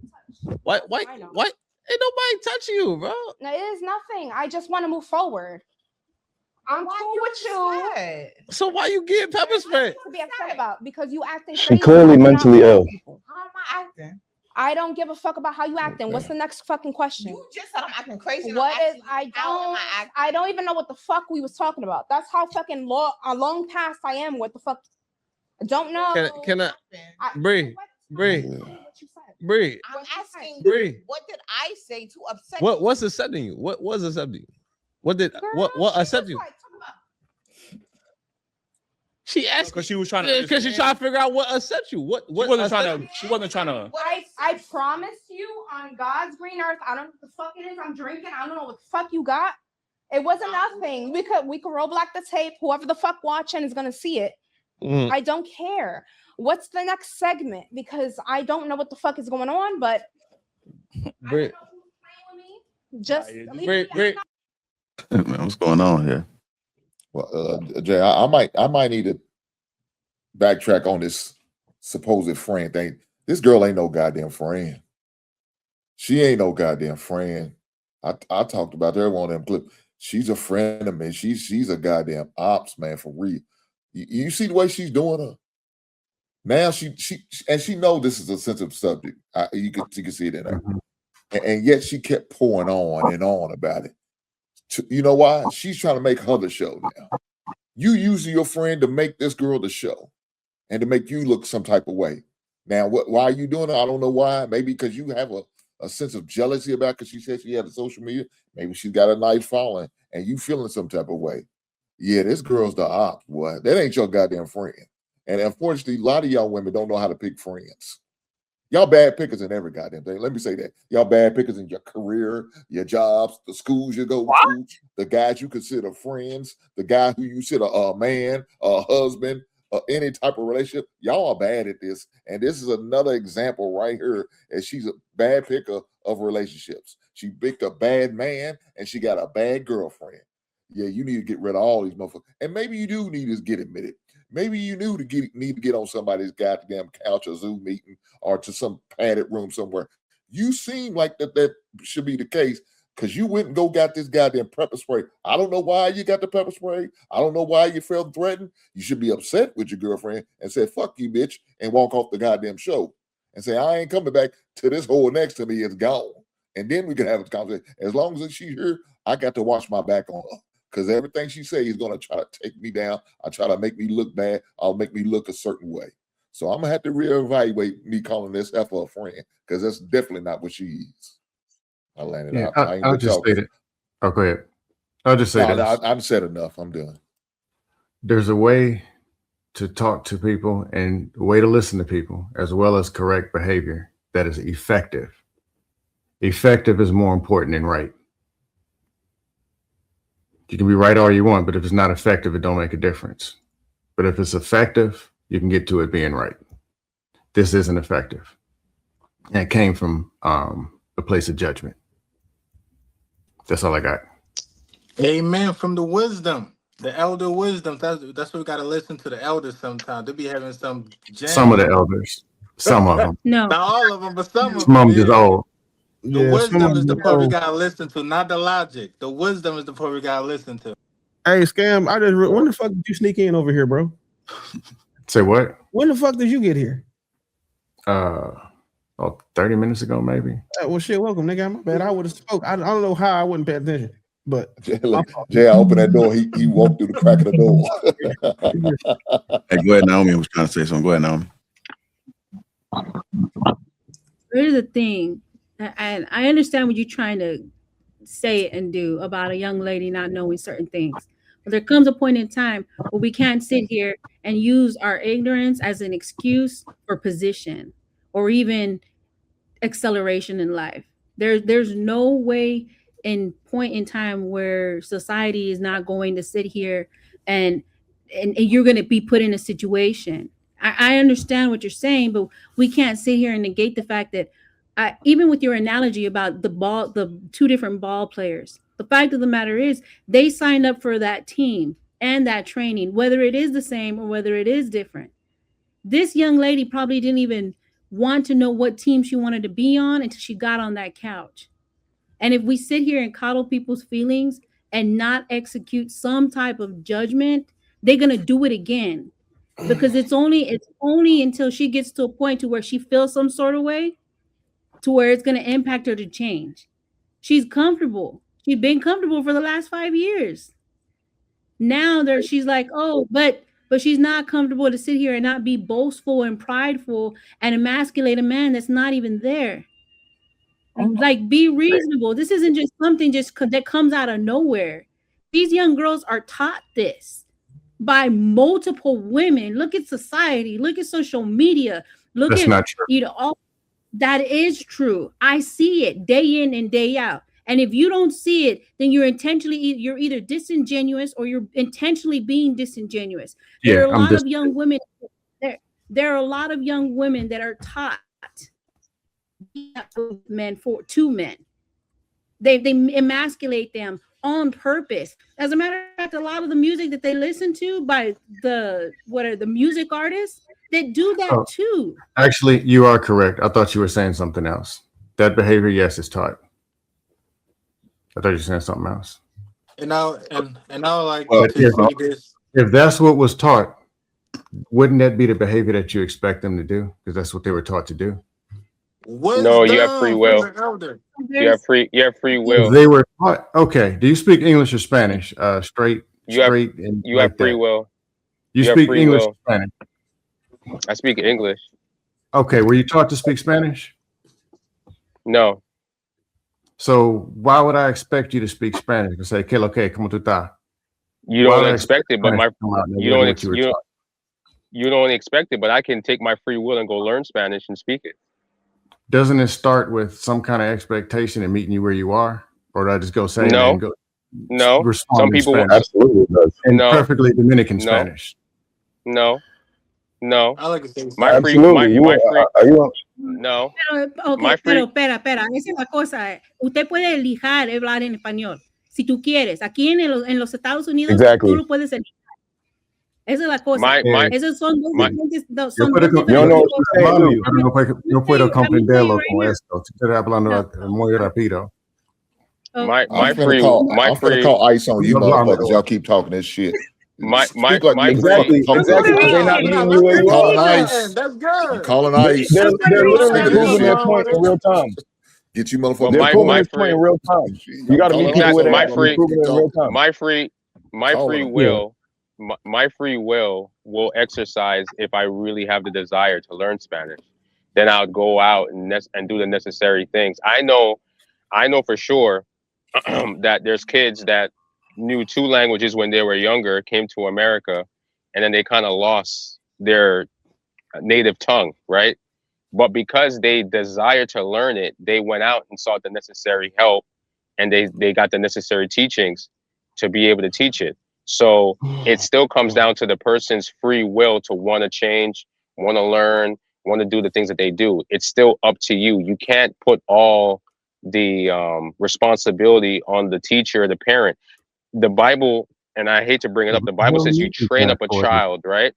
touched. What? Ain't nobody touching you, bro. No, it is nothing. I just want to move forward. I'm cool with you. So why you getting pepper spray? To be upset about because you acting She crazy. clearly mentally ill. How am I acting? I don't give a fuck about how you acting. What's the next fucking question? You just said I'm acting crazy. I don't even know what the fuck we was talking about. That's how fucking long past I am. What the fuck? I don't know. Can I Bree? I'm asking Bree. What did I say to upset you? What's upsetting you? What was upsetting you? What upset you? She asked because she was trying to. Because she trying to figure out what upset you. What She wasn't trying to. I promise you on God's green earth, I don't know what the fuck it is I'm drinking. I don't know what the fuck you got. It wasn't nothing. We could roll back the tape. Whoever the fuck watching is gonna see it. I don't care. What's the next segment? Because I don't know what the fuck is going on, but just what's going on here? Well, Jay, I might need to backtrack on this supposed friend thing. This girl ain't no goddamn friend. She ain't no goddamn friend. I talked about her on them clips. She's a friend of me. She's a goddamn ops, man, for real. You see the way she's doing her? Now she know this is a sensitive subject. You can see it in her. And yet she kept pouring on and on about it. You know why? She's trying to make her the show now. You using your friend to make this girl the show and to make you look some type of way. Now, why are you doing it? I don't know why. Maybe because you have a sense of jealousy about it because she said she had a social media. Maybe she's got a nice following and you feeling some type of way. Yeah, this girl's the ops, boy. That ain't your goddamn friend. And unfortunately, a lot of y'all women don't know how to pick friends. Y'all bad pickers in every goddamn thing. Let me say that. Y'all bad pickers in your career, your jobs, the schools you go to, the guys you consider friends, the guy who you consider a man, a husband, any type of relationship. Y'all are bad at this. And this is another example right here, as she's a bad picker of relationships. She picked a bad man and she got a bad girlfriend. Yeah, you need to get rid of all these motherfuckers. And maybe you do need to get admitted. Maybe you need to get on somebody's goddamn couch or Zoom meeting or to some padded room somewhere. You seem like that should be the case because you went and got this goddamn pepper spray. I don't know why you got the pepper spray. I don't know why you felt threatened. You should be upset with your girlfriend and say, fuck you, bitch, and walk off the goddamn show and say, I ain't coming back till this hole next to me is gone. And then we can have a conversation. As long as she's here, I got to watch my back on her. Because everything she says is going to try to take me down. I try to make me look bad. I'll make me look a certain way. So I'm going to have to reevaluate me calling this F a friend because that's definitely not what she is. I landed out. I'll just say that. Oh, go ahead. I'll just say this. I've said enough. I'm done. There's a way to talk to people and a way to listen to people as well as correct behavior that is effective. Effective is more important than right. You can be right all you want, but if it's not effective, it don't make a difference. But if it's effective, you can get to it being right. This isn't effective. And it came from a place of judgment. That's all I got. Amen. From the wisdom, the elder wisdom. That's what we got to listen to the elders sometimes. They be having some jam. Some of the elders. Some of them. No. Not all of them, but some of them. Some of them just old. The wisdom is the part we gotta listen to, not the logic. The wisdom is the part we gotta listen to. Hey, Scam, when the fuck did you sneak in over here, bro? Say what? When the fuck did you get here? 30 minutes ago, maybe. Well, shit, welcome, nigga. My bad. I would have spoke. I don't know how I wouldn't pay attention, but Jay, I opened that door. He walked through the crack of the door. Hey, go ahead, Naomi. I was trying to say something. Go ahead, Naomi. Here's the thing. And I understand what you're trying to say and do about a young lady not knowing certain things. But there comes a point in time where we can't sit here and use our ignorance as an excuse for position or even acceleration in life. There's no way in point in time where society is not going to sit here and you're going to be put in a situation. I understand what you're saying, but we can't sit here and negate the fact that even with your analogy about the two different ball players, the fact of the matter is they signed up for that team and that training, whether it is the same or whether it is different. This young lady probably didn't even want to know what team she wanted to be on until she got on that couch. And if we sit here and coddle people's feelings and not execute some type of judgment, they're going to do it again, because it's only until she gets to a point to where she feels some sort of way to where it's going to impact her to change. She's comfortable. She's been comfortable for the last 5 years. Now she's like, oh, but she's not comfortable to sit here and not be boastful and prideful and emasculate a man that's not even there. Like, be reasonable. This isn't just something that comes out of nowhere. These young girls are taught this by multiple women. Look at society. Look at social media. That's not true. All that is true. I see it day in and day out. And if you don't see it, then you're either disingenuous or you're intentionally being disingenuous. There are a lot of young women. There are a lot of young women that are taught men to men. They emasculate them on purpose. As a matter of fact, a lot of the music that they listen to by the music artists that do that too. Actually, you are correct. I thought you were saying something else. That behavior, yes, is taught. I thought you were saying something else. And I like to see this. If that's what was taught, wouldn't that be the behavior that you expect them to do? Because that's what they were taught to do. No, you have free will. You have free will. They were taught. Okay. Do you speak English or Spanish? Straight. You have free will. You speak English or Spanish? I speak English. Okay. Were you taught to speak Spanish? No. So why would I expect you to speak Spanish and say, "Que lo que, como tú estás"? You don't expect it, but you don't expect it, but I can take my free will and go learn Spanish and speak it. Doesn't it start with some kind of expectation and meeting you where you are, or do I just go say no? And go no. Some people absolutely does. In perfectly Dominican Spanish. No. I like to say my free. No. Okay, pero espera, esa es la cosa. Usted puede elijar hablar en español si tú quieres. Aquí en los Estados Unidos tú lo puedes elegir. Esa es la cosa. Esos son dos diferentes. No puedo comprenderlo con esto. Estoy hablando muy rápido. I'm finna call ICE on you motherfuckers. Y'all keep talking this shit. Exactly. They're not meeting you where you calling are. ICE. That's good. I'm calling ICE. They're literally proving their point in real time. Get you motherfuckers. They're proving their point in real time. You got to meet people where they're at. My free will will exercise if I really have the desire to learn Spanish. Then I'll go out and do the necessary things. I know for sure that there's kids that knew 2 languages when they were younger, came to America, and then they kind of lost their native tongue, right? But because they desire to learn it, they went out and sought the necessary help, and they got the necessary teachings to be able to teach it. So it still comes down to the person's free will to want to change, want to learn, want to do the things that they do. It's still up to you. You can't put all the responsibility on the teacher or the parent. The Bible, and I hate to bring it up, the Bible says you train up a child, right?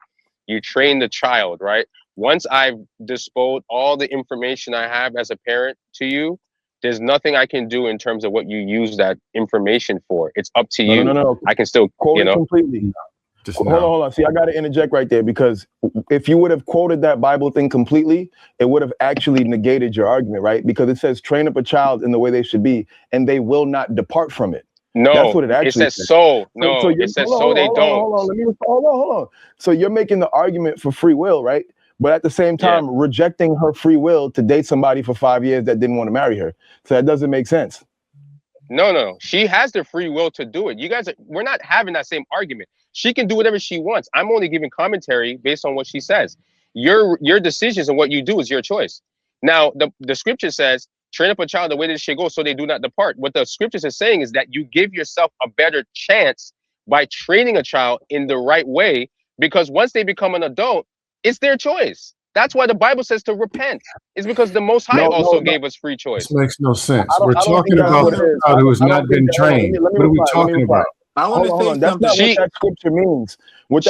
You train the child, right? Once I've disposed all the information I have as a parent to you, there's nothing I can do in terms of what you use that information for. It's up to you. No. I can still quote it completely. Hold on. See, I got to interject right there, because if you would have quoted that Bible thing completely, it would have actually negated your argument, right? Because it says, train up a child in the way they should be, and they will not depart from it. No, that's what it actually says. So it says so they don't. Hold on. So you're making the argument for free will, right? But at the same time, rejecting her free will to date somebody for 5 years that didn't want to marry her. So that doesn't make sense. No. She has the free will to do it. You guys, we're not having that same argument. She can do whatever she wants. I'm only giving commentary based on what she says. Your decisions and what you do is your choice. Now, the scripture says, train up a child the way they should go so they do not depart. What the scriptures are saying is that you give yourself a better chance by training a child in the right way, because once they become an adult, it's their choice. That's why the Bible says to repent. It's because the Most High also gave us free choice. This makes no sense. We're talking about a child who has not been trained. What are we talking about? Hold on. That's not what that scripture means.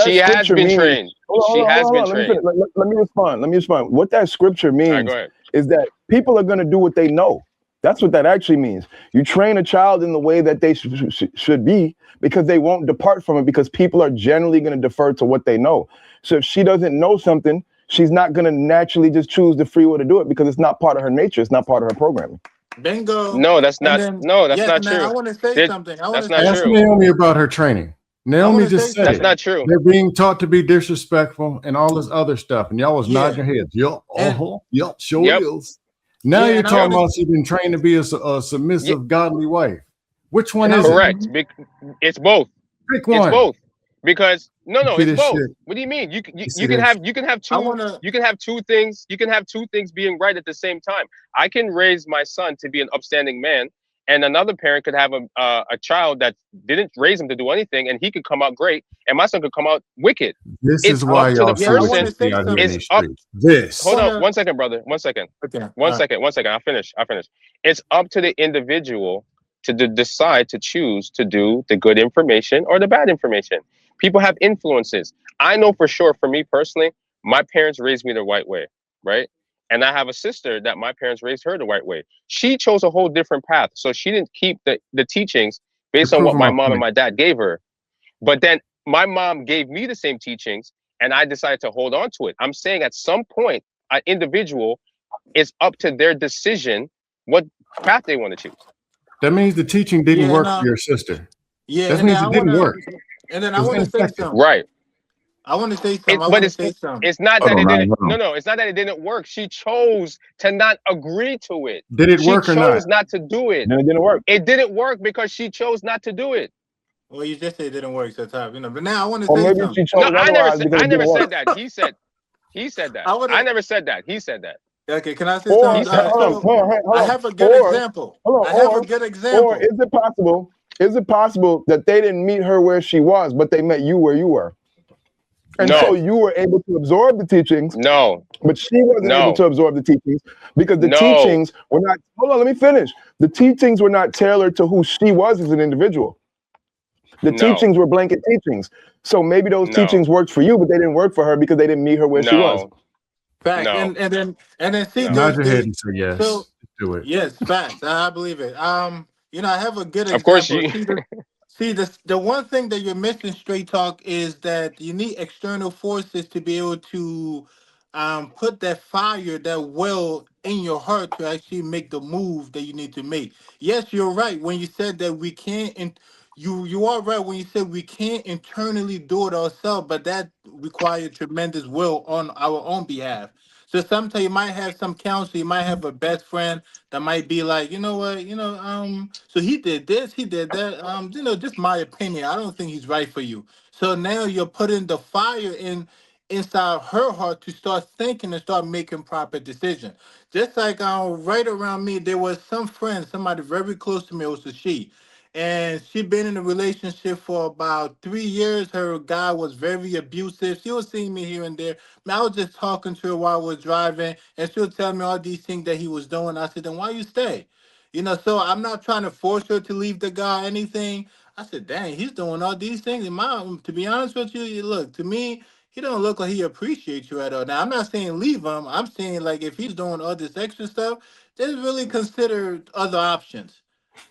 She has been trained. She has been trained. Let me respond. What that scripture means is that people are going to do what they know. That's what that actually means. You train a child in the way that they should be, because they won't depart from it, because people are generally going to defer to what they know. So if she doesn't know something, she's not going to naturally just choose the free will to do it, because it's not part of her nature. It's not part of her programming. Bingo. No, that's not. That's not true. I want to say something. That's not Ask true. Naomi about her training. Naomi just said that's not true. They're being taught to be disrespectful and all this other stuff, and y'all was nodding your heads. Yep, sure is. Now you're talking about she's been trained to be a submissive, godly wife. Which one is correct? It's both. Pick one. It's both. Because it's both. Shit. What do you mean? You can have two things. You can have two things being right at the same time. I can raise my son to be an upstanding man, and another parent could have a child that didn't raise him to do anything, and he could come out great, and my son could come out wicked. This It's is why up to the y'all person. seriously out here in It's these up. streets. This. Hold on, 1 second, brother. 1 second. Okay. One second. I'll finish. It's up to the individual to decide to choose to do the good information or the bad information. People have influences. I know for sure, for me personally, my parents raised me the right way, right? And I have a sister that my parents raised her the right way. She chose a whole different path. So she didn't keep the teachings based on what my mom and my dad gave her. But then my mom gave me the same teachings, and I decided to hold on to it. I'm saying at some point, an individual, is up to their decision what path they want to choose. That means the teaching didn't work for your sister. Yeah, that means it didn't work. And then I want to say something. Right. I want to say something. It's not that it didn't. No, it's not that it didn't work. She chose to not agree to it. Did it work or not? She chose not to do it. No, it didn't work. It didn't work because she chose not to do it. Well, you just said it didn't work, so time, But now I want to Or say maybe something. she chose I never said work. that. He said that. I never said that. He said that. Okay, can I say something? I have a good example. I have a good example. Or is it possible? Is it possible that they didn't meet her where she was, but they met you where you were? And so you were able to absorb the teachings. No. But she wasn't able to absorb the teachings because the teachings were not. Hold on, let me finish. The teachings were not tailored to who she was as an individual. The teachings were blanket teachings. So maybe those teachings worked for you, but they didn't work for her because they didn't meet her where she was. Fact. And then see, nod your head and say yes. So, do it. Yes, facts. I believe it. I have a good example. Of course See, the one thing that you're missing, Straight Talk, is that you need external forces to be able to put that fire, that will in your heart to actually make the move that you need to make. Yes, you're right when you said that we can't. You are right when you said we can't internally do it ourselves, but that requires tremendous will on our own behalf. So sometimes you might have some counsel, you might have a best friend that might be like, you know what, so he did this, he did that, just my opinion. I don't think he's right for you. So now you're putting the fire inside her heart to start thinking and start making proper decisions. Just like right around me, there was some friend, somebody very close to me, it was a she. And she'd been in a relationship for about 3 years. Her guy was very abusive. She was seeing me here and there. I was just talking to her while I was driving, and she was telling me all these things that he was doing. I said, then why you stay? So I'm not trying to force her to leave the guy or anything. I said, dang, he's doing all these things. And to be honest with you, look, to me, he don't look like he appreciates you at all. Now, I'm not saying leave him. I'm saying, like, if he's doing all this extra stuff, just really consider other options.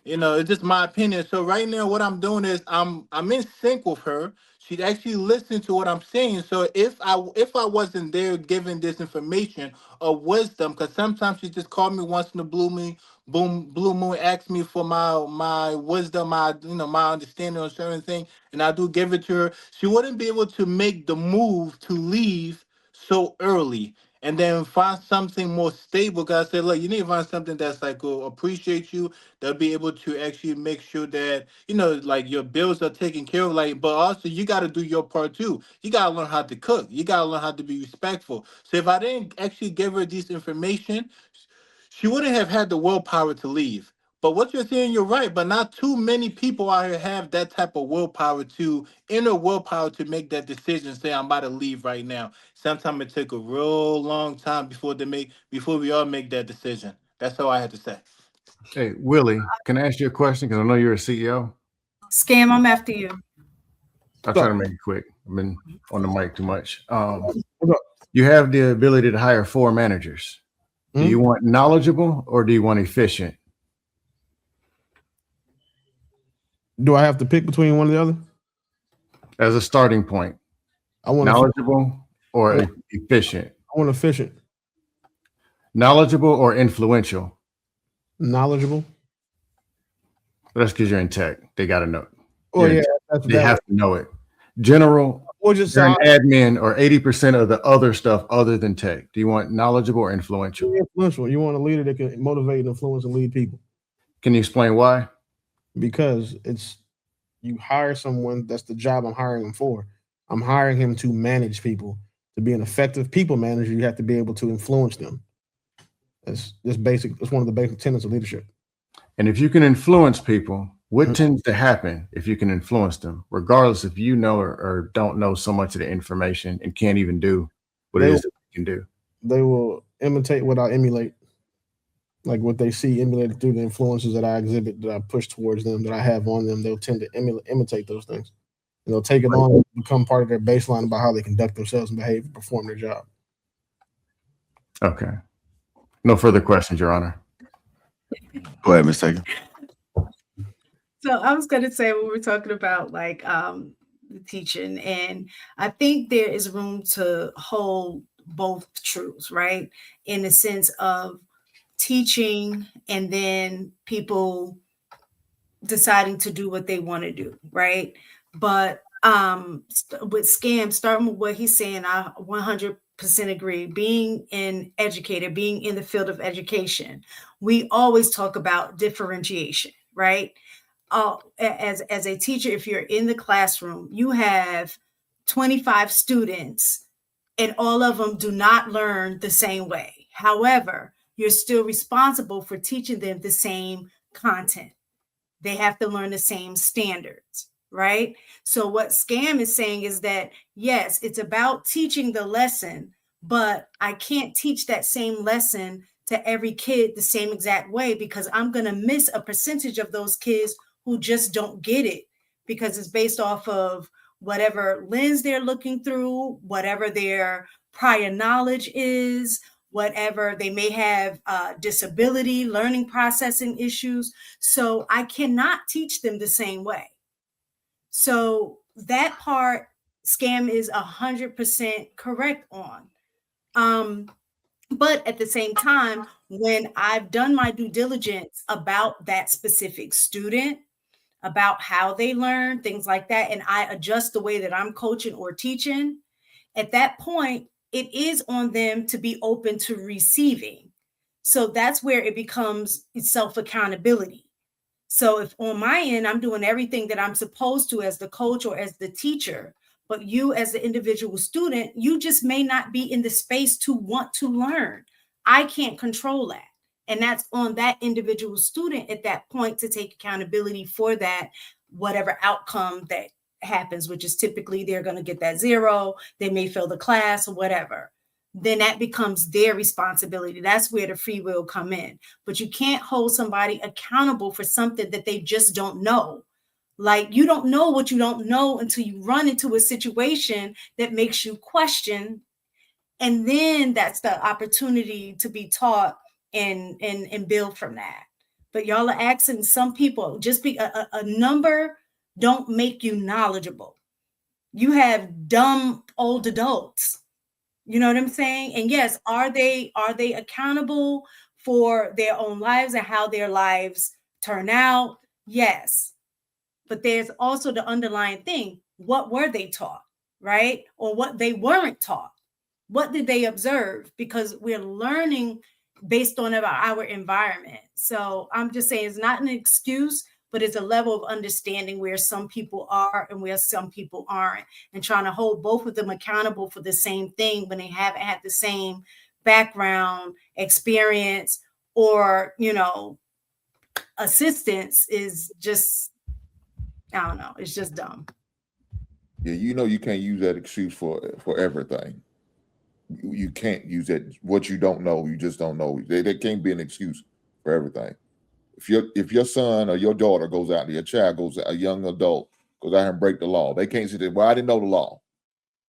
It's just my opinion. So right now, what I'm doing is I'm in sync with her. She'd actually listen to what I'm saying. So if I wasn't there giving this information or wisdom, because sometimes she just called me once in the blue moon, asked me for my wisdom, my understanding on certain things, and I do give it to her. She wouldn't be able to make the move to leave so early. And then find something more stable. Because I said, look, you need to find something that's like will appreciate you. They'll be able to actually make sure that, like your bills are taken care of. Like, but also you got to do your part too. You got to learn how to cook. You got to learn how to be respectful. So if I didn't actually give her this information, she wouldn't have had the willpower to leave. But what you're saying, you're right. But not too many people out here have that type of inner willpower to make that decision. Say, I'm about to leave right now. Sometimes it took a real long time before we all make that decision. That's all I had to say. Hey, Willie, can I ask you a question? Because I know you're a CEO. Scam, I'm after you. I'll try to make it quick. I've been on the mic too much. You have the ability to hire 4 managers. Do you want knowledgeable or do you want efficient? Do I have to pick between one or the other? As a starting point, I want knowledgeable or efficient. I want efficient. Knowledgeable or influential. Knowledgeable. That's because you're in tech. They got to know. Oh yeah, they have to know it. General. Or just you're an admin or 80% of the other stuff other than tech. Do you want knowledgeable or influential? Influential. You want a leader that can motivate and influence and lead people. Can you explain why? Because you hire someone, that's the job I'm hiring him for. I'm hiring him to manage people. To be an effective people manager, you have to be able to influence them. That's basic. That's one of the basic tenets of leadership. And if you can influence people, what tends to happen if you can influence them, regardless if you know or don't know so much of the information and can't even do what it is that you can do? They will imitate what I emulate. Like what they see emulated through the influences that I exhibit, that I push towards them, that I have on them, they'll tend to imitate those things. And they'll take it on and become part of their baseline about how they conduct themselves and behave and perform their job. Okay. No further questions, Your Honor. Go ahead, Ms. Taker. So I was going to say, when we're talking about like the teaching, and I think there is room to hold both truths, right? In the sense of teaching and then people deciding to do what they want to do, right? But with Scam, starting with what he's saying, I 100% agree. Being an educator, being in the field of education, we always talk about differentiation, right? As a teacher, if you're in the classroom, you have 25 students and all of them do not learn the same way. However, you're still responsible for teaching them the same content. They have to learn the same standards, right? So what Scam is saying is that, yes, it's about teaching the lesson, but I can't teach that same lesson to every kid the same exact way, because I'm going to miss a percentage of those kids who just don't get it, because it's based off of whatever lens they're looking through, whatever their prior knowledge is, whatever they may have disability, learning processing issues. So I cannot teach them the same way. So that part, Scam is 100% correct on. But at the same time, when I've done my due diligence about that specific student, about how they learn, things like that, and I adjust the way that I'm coaching or teaching, at that point, it is on them to be open to receiving. So that's where it becomes self-accountability. So if on my end, I'm doing everything that I'm supposed to as the coach or as the teacher, but you as the individual student, you just may not be in the space to want to learn. I can't control that. And that's on that individual student at that point to take accountability for that, whatever outcome that happens, which is typically they're going to get that 0, they may fail the class or whatever. Then that becomes their responsibility. That's where the free will come in. But you can't hold somebody accountable for something that they just don't know. Like, you don't know what you don't know until you run into a situation that makes you question. And then that's the opportunity to be taught and build from that. But y'all are asking some people, just be a number don't make you knowledgeable. You have dumb old adults. You know what I'm saying? And yes, are they accountable for their own lives and how their lives turn out? Yes. But there's also the underlying thing. What were they taught, right? Or what they weren't taught? What did they observe? Because we're learning based on our environment. So I'm just saying it's not an excuse, but it's a level of understanding where some people are and where some people aren't, and trying to hold both of them accountable for the same thing when they haven't had the same background, experience, or, assistance is just, I don't know, it's just dumb. Yeah, you can't use that excuse for everything. You can't use that. What you don't know, you just don't know. There can't be an excuse for everything. If your son or your daughter goes out, your child goes out, a young adult goes out and break the law, they can't say that, well, I didn't know the law.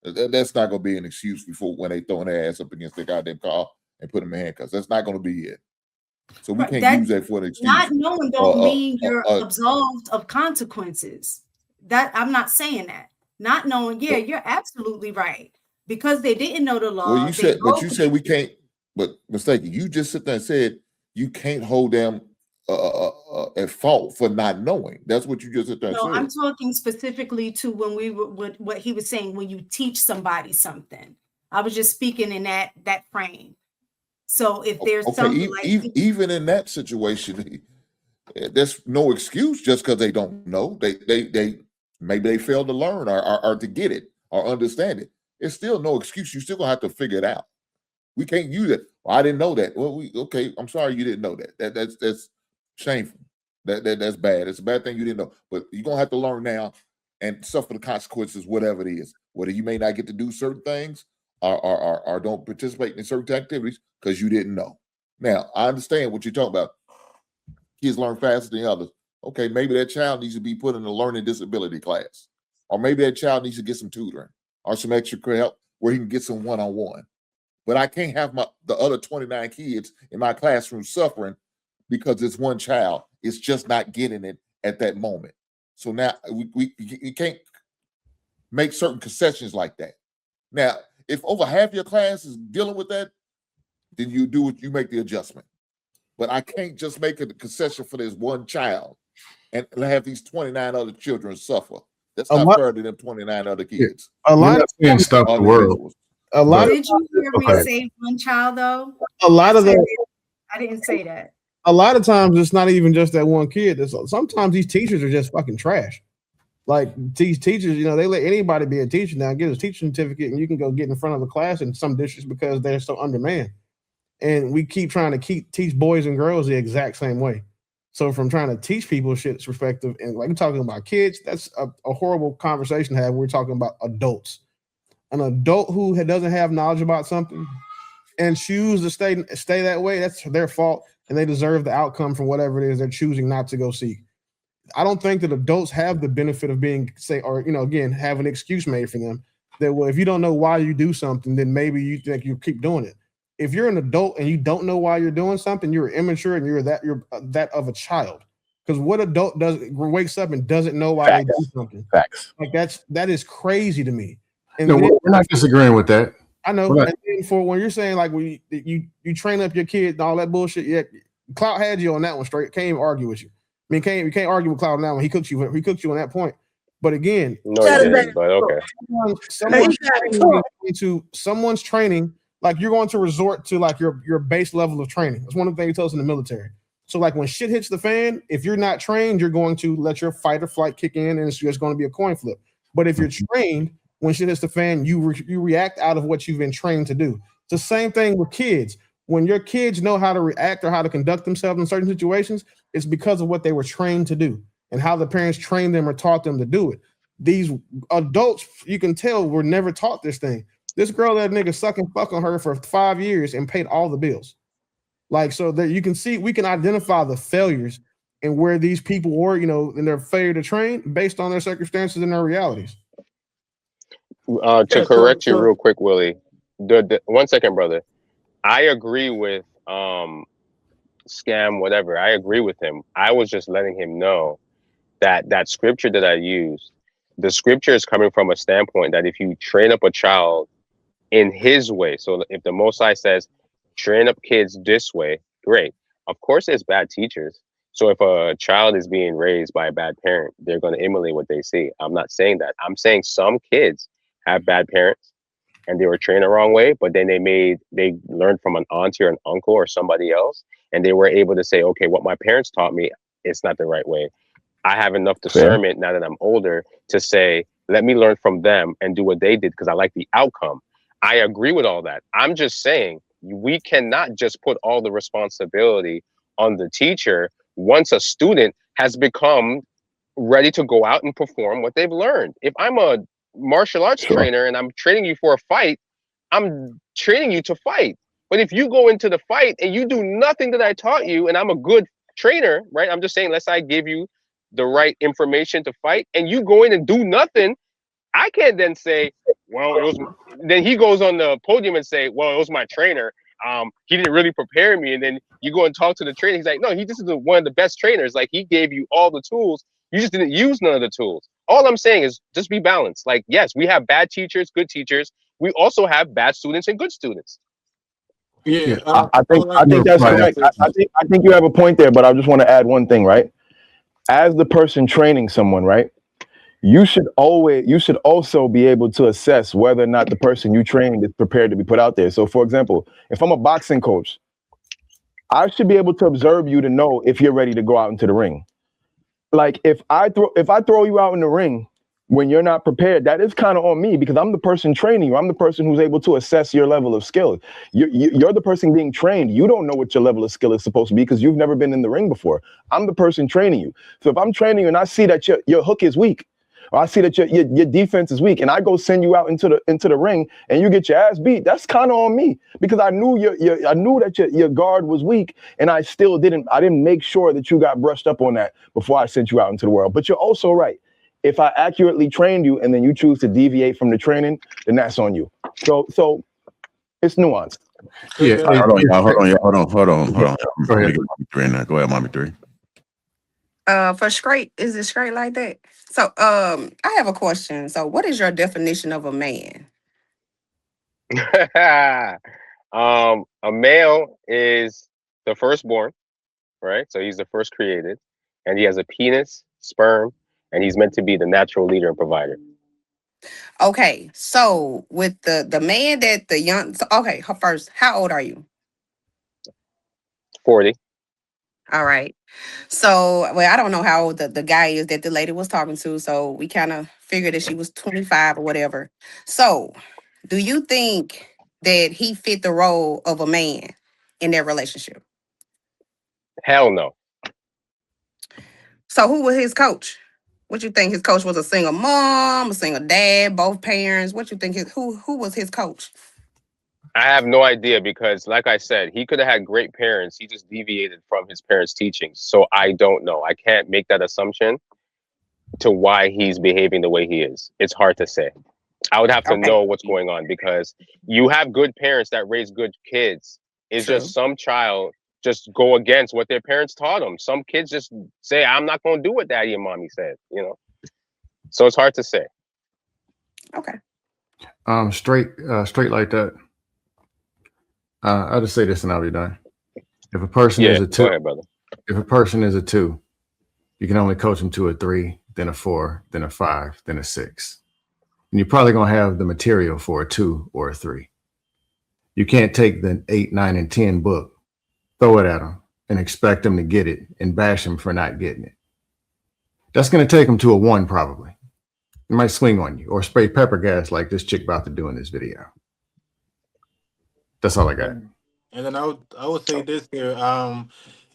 That's not going to be an excuse before when they throwing their ass up against the goddamn car and put them in handcuffs. That's not going to be it. So we can't use that for an excuse. Not knowing don't mean you're absolved of consequences. That I'm not saying that. Not knowing, yeah, you're absolutely right. Because they didn't know the law. Well, you said we can't, but mistaken. You just sit there and said you can't hold them at fault for not knowing. That's what you just sit there and said. I'm talking specifically to when we were what he was saying, when you teach somebody something. I was just speaking in that frame. So if there's something even in that situation, there's no excuse just because they don't know. They maybe they failed to learn or to get it or understand it. It's still no excuse. You still gonna have to figure it out. We can't use it. Well, I didn't know that. Well, okay, I'm sorry you didn't know that. That's shameful. That's bad. It's a bad thing you didn't know. But you're gonna have to learn now and suffer the consequences, whatever it is. Whether you may not get to do certain things or don't participate in certain activities because you didn't know. Now, I understand what you're talking about. Kids learn faster than others. Okay, maybe that child needs to be put in a learning disability class. Or maybe that child needs to get some tutoring or some extra help where he can get some one-on-one. But I can't have the other 29 kids in my classroom suffering because it's one child. It's just not getting it at that moment. So now you can't make certain concessions like that. Now, if over half your class is dealing with that, then you make the adjustment. But I can't just make a concession for this one child and have these 29 other children suffer. That's not fair to them 29 other kids. A lot of things stop the world. A lot. Did you hear me say one child though? A lot of I didn't say that. A lot of times it's not even just that one kid. Sometimes these teachers are just fucking trash. Like these teachers, they let anybody be a teacher now, get a teaching certificate, and you can go get in front of the class in some districts because they're so undermanned. And we keep trying to teach boys and girls the exact same way. So from trying to teach people shit's perspective, and like we're talking about kids, that's a horrible conversation to have. We're talking about adults. An adult who doesn't have knowledge about something and choose to stay that way, that's their fault, and they deserve the outcome from whatever it is they're choosing not to go seek. I don't think that adults have the benefit of being have an excuse made for them that, well, if you don't know why you do something, then maybe you think you keep doing it. If you're an adult and you don't know why you're doing something, you're immature and you're that of a child. Because what adult wakes up and doesn't know why they do something? Facts. Like that is crazy to me. And no, we're not disagreeing with that. I know. And then for when you're saying like when you train up your kid and all that bullshit, yeah, Cloud had you on that one straight. Can't even argue with you. I mean, you can't argue with Cloud on that one. He cooked you on that point. But again, no, he didn't, but okay. Someone's training, like you're going to resort to like your base level of training. That's one of the things they tell us in the military. So like when shit hits the fan, if you're not trained, you're going to let your fight or flight kick in, and it's just going to be a coin flip. But if you're trained, when shit hits the fan, you react out of what you've been trained to do. It's the same thing with kids. When your kids know how to react or how to conduct themselves in certain situations, it's because of what they were trained to do and how the parents trained them or taught them to do it. These adults, you can tell, were never taught this thing. This girl, that nigga suck and fuck on her for 5 years and paid all the bills. Like, so that you can see, we can identify the failures and where these people were, in their failure to train based on their circumstances and their realities. To correct you real quick, Willie, 1 second, brother. I agree with Scam, whatever. I agree with him. I was just letting him know that scripture that I used, the scripture is coming from a standpoint that if you train up a child in his way, so if the Most High says, train up kids this way, great. Of course, there's bad teachers. So if a child is being raised by a bad parent, they're going to emulate what they see. I'm not saying that. I'm saying some kids have bad parents and they were trained the wrong way, but then they learned from an auntie or an uncle or somebody else, and they were able to say, okay, what my parents taught me, it's not the right way. I have enough discernment now that I'm older to say, let me learn from them and do what they did because I like the outcome. I agree with all that. I'm just saying we cannot just put all the responsibility on the teacher once a student has become ready to go out and perform what they've learned. If I'm a martial arts trainer and I'm training you for a fight, I'm training you to fight. But if you go into the fight and you do nothing that I taught you, and I'm a good trainer, right? I'm just saying, let's say I give you the right information to fight and you go in and do nothing, I can't then say, well, then he goes on the podium and say, well, it was my trainer. He didn't really prepare me. And then you go and talk to the trainer. He's like, no, this is one of the best trainers. Like, he gave you all the tools. You just didn't use none of the tools. All I'm saying is just be balanced. Like, yes, we have bad teachers, good teachers. We also have bad students and good students. Yeah, I think that's correct. I think you have a point there, but I just want to add one thing, right? As the person training someone, right? You should also be able to assess whether or not the person you trained is prepared to be put out there. So, for example, if I'm a boxing coach, I should be able to observe you to know if you're ready to go out into the ring. Like, if I throw you out in the ring when you're not prepared, that is kind of on me because I'm the person training you. I'm the person who's able to assess your level of skill. You're the person being trained. You don't know what your level of skill is supposed to be because you've never been in the ring before. I'm the person training you. So if I'm training you and I see that your hook is weak, or I see that your defense is weak, and I go send you out into the ring and you get your ass beat, that's kind of on me because I knew I knew that your guard was weak, and I didn't make sure that you got brushed up on that before I sent you out into the world. But you're also right. If I accurately trained you and then you choose to deviate from the training, then that's on you. So it's nuanced. Yeah. Hold on. Go ahead. Go ahead, Mommy 3. For straight, is it straight like that? So I have a question. So what is your definition of a man? A male is the firstborn, right? So he's the first created, and he has a penis, sperm, and he's meant to be the natural leader and provider. Okay, so with the man that the young, so, okay, first, how old are you? 40. All right. So, well, I don't know how old the guy is that the lady was talking to, so we kind of figured that she was 25 or whatever. So, do you think that he fit the role of a man in their relationship? Hell no. So, who was his coach? What you think his coach was? A single mom, a single dad, both parents? What you think who was his coach? I have no idea because, like I said, he could have had great parents. He just deviated from his parents' teachings. So I don't know. I can't make that assumption to why he's behaving the way he is. It's hard to say. I would have to know what's going on because you have good parents that raise good kids. It's just some child just go against what their parents taught them. Some kids just say, I'm not going to do what daddy and mommy said, you know? So it's hard to say. Okay. Straight like that. I'll just say this and I'll be done. If a person is a 2, go ahead, brother. If a person is a 2, you can only coach them to a 3, then a 4, then a 5, then a 6. And you're probably going to have the material for a 2 or a 3. You can't take the 8, 9, and 10 book, throw it at them, and expect them to get it and bash them for not getting it. That's going to take them to a 1 probably. It might swing on you or spray pepper gas like this chick about to do in this video. That's all I got. And then I would say this here.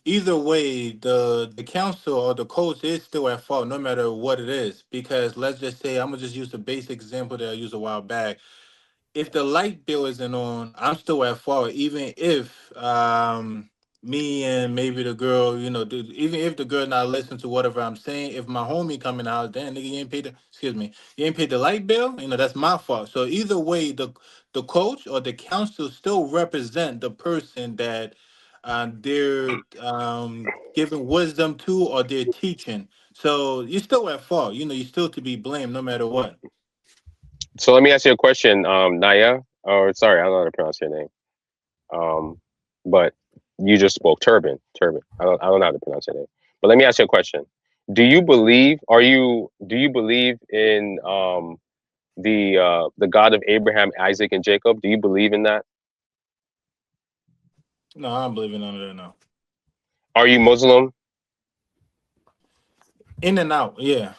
Either way, the council or the coach is still at fault, no matter what it is. Because let's just say, I'm gonna just use the basic example that I used a while back. If the light bill isn't on, I'm still at fault, even if me and maybe the girl, even if the girl not listening to whatever I'm saying, if my homie coming out, damn nigga, you ain't paid the light bill, that's my fault. So either way, the coach or the council still represent the person that they're giving wisdom to or they're teaching. So you're still at fault. You're still to be blamed no matter what. So let me ask you a question, Naya. Or sorry, I don't know how to pronounce your name. But you just spoke Turban. I don't know how to pronounce your name. But let me ask you a question. Do you believe in the God of Abraham, Isaac, and Jacob? Do you believe in that? No, I don't believe in none of that. No. Are you Muslim? In and out, yeah.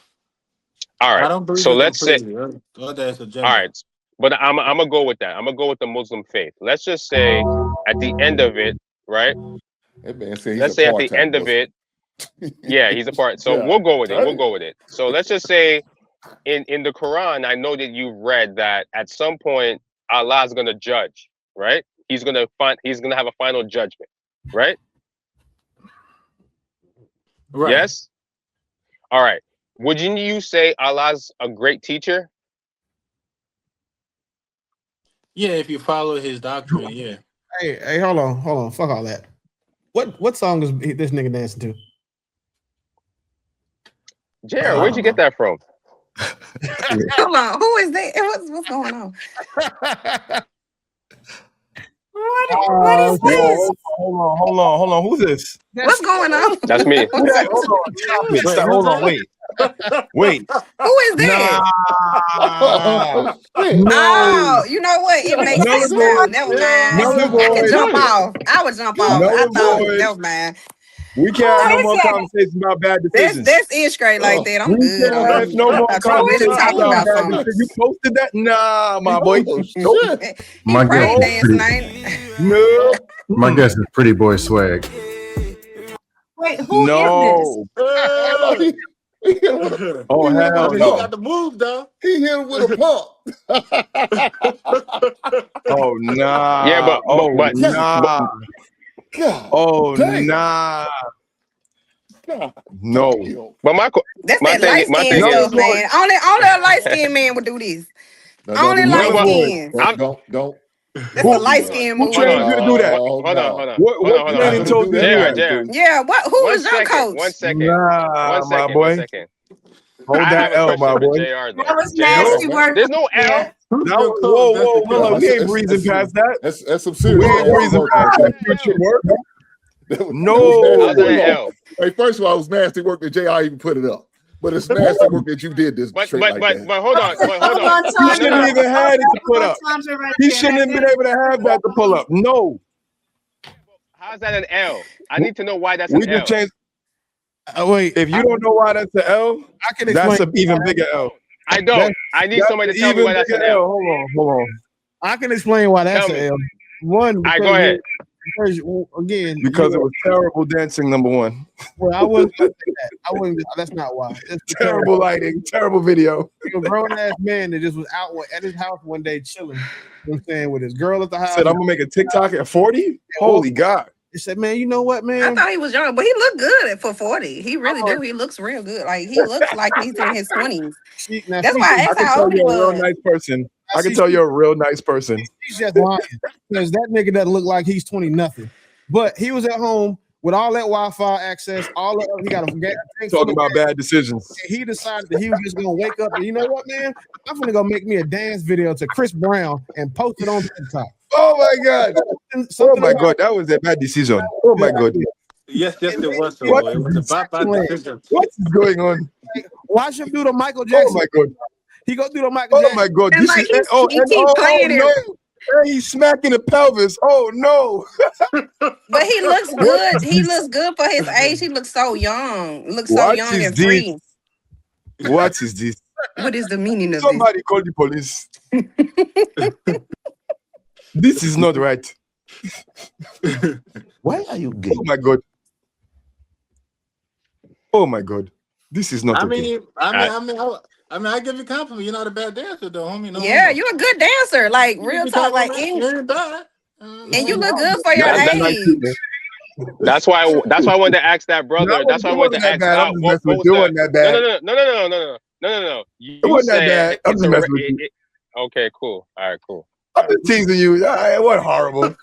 All right. I don't believe so let's say. All right, but I'm gonna go with that. I'm gonna go with the Muslim faith. Let's just say at the end of it, right? Let's say at the end of it, yeah, he's a part. So we'll go with it. So let's just say in the Quran, I know that you've read that at some point Allah's gonna judge, right? He's gonna have a final judgment, right? Right. Yes. All right. Wouldn't you say Allah's a great teacher? Yeah, if you follow his doctrine, yeah. Hey, hold on. Fuck all that. What song is this nigga dancing to? Jared, where'd you get that from? Hold on, who is that? What's going on? What is this? Hold on. Who's this? What's going on? That's me. Hold on. Wait. Who is that? Oh, you know what? It makes sense now. Never mind. I can jump off. I would jump off. I thought, never mind. We can't have no more conversations about bad decisions. That's it straight like that. I'm We good. can't have no more conversations talking about about bad something. decisions. You posted that? Nah, my boy. Nope. He My prayed guess last is night. No. my guess is Pretty Boy Swag. Wait, who is No. Oh, hell He no. got the move, though. He hit him with a pump. Oh, nah. Yeah, but nah. God, Oh, damn. nah. God, No. But That's my that light thing skin is, stuff, man. Only a light skinned man would do this. No, Only don't light do skins. that. Don't. That's a light skin Who move. trained you to do that? hold on. What training told you to do that? JR. Yeah, who was your coach? One second. Nah, my boy. Hold I that have a L, question my for boy. JR, though. That was JR, nasty work. there's no L. Yeah. Whoa, hold on. We ain't breezing past that. That's some serious. We ain't breezing past that future work. No. How's that an L? Hey, first of all, it was nasty work that JR even put it up. But it's nasty work that you did this But straight like that. hold on. He shouldn't even had it to put up. He shouldn't have been able to have that to pull up. No. How's that an L? I need to know why that's We an just L. changed. Wait, if you don't know why that's an L, I can that's explain. an even bigger L. I don't. I need somebody to tell me why that's an L. Hold on. I can explain why that's Tell an me. L. One, All right, go ahead. because again, Because it was terrible dancing, number one. well, I wouldn't say that. I wouldn't. That's not why. It's because Terrible lighting, terrible video. a grown ass man that just was out at his house one day chilling. You know what I'm saying, with his girl at the house. Said, I'm gonna make a TikTok at 40? Holy God. He said, man, you know what, man? I thought he was young, but he looked good for 40. He really do. He looks real good. Like he looks like he's in his 20s. That's why I I asked can how tell old he you're a real was. nice person. I can tell you're a real nice person. He's just lying because that nigga doesn't look like he's 20 nothing. But he was at home with all that Wi-Fi access, all of he got a Talking about bad decisions. He decided that he was just gonna wake up and you know what, man? I'm gonna go make me a dance video to Chris Brown and post it on TikTok. Oh my God! Oh my God! That was a bad decision. Oh my God! Yes, it was. So What it was a bad decision. What is going on? Watch him do the Michael Jackson. Oh my God! He go do the Michael Jackson. Oh my God! And This like is playing no! it. And he's smacking the pelvis. Oh no! But he looks good. He looks good for his age. He looks so young. Looks so What young is and free. What is this? What is the meaning of Somebody call the police. This is not right. Why are you gay? Oh my God! Oh my God! This is not okay. I give you compliment. You're not a bad dancer, though, homie. No, Yeah, you're a good dancer. Like real talk. Like and you look good for your age. That's why I wanted to ask that brother. That's why I wanted to ask out. What was that? No. You wasn't that said bad. I'm it's just messing with you. Okay, cool. All right, cool. I'm just teasing you. What horrible.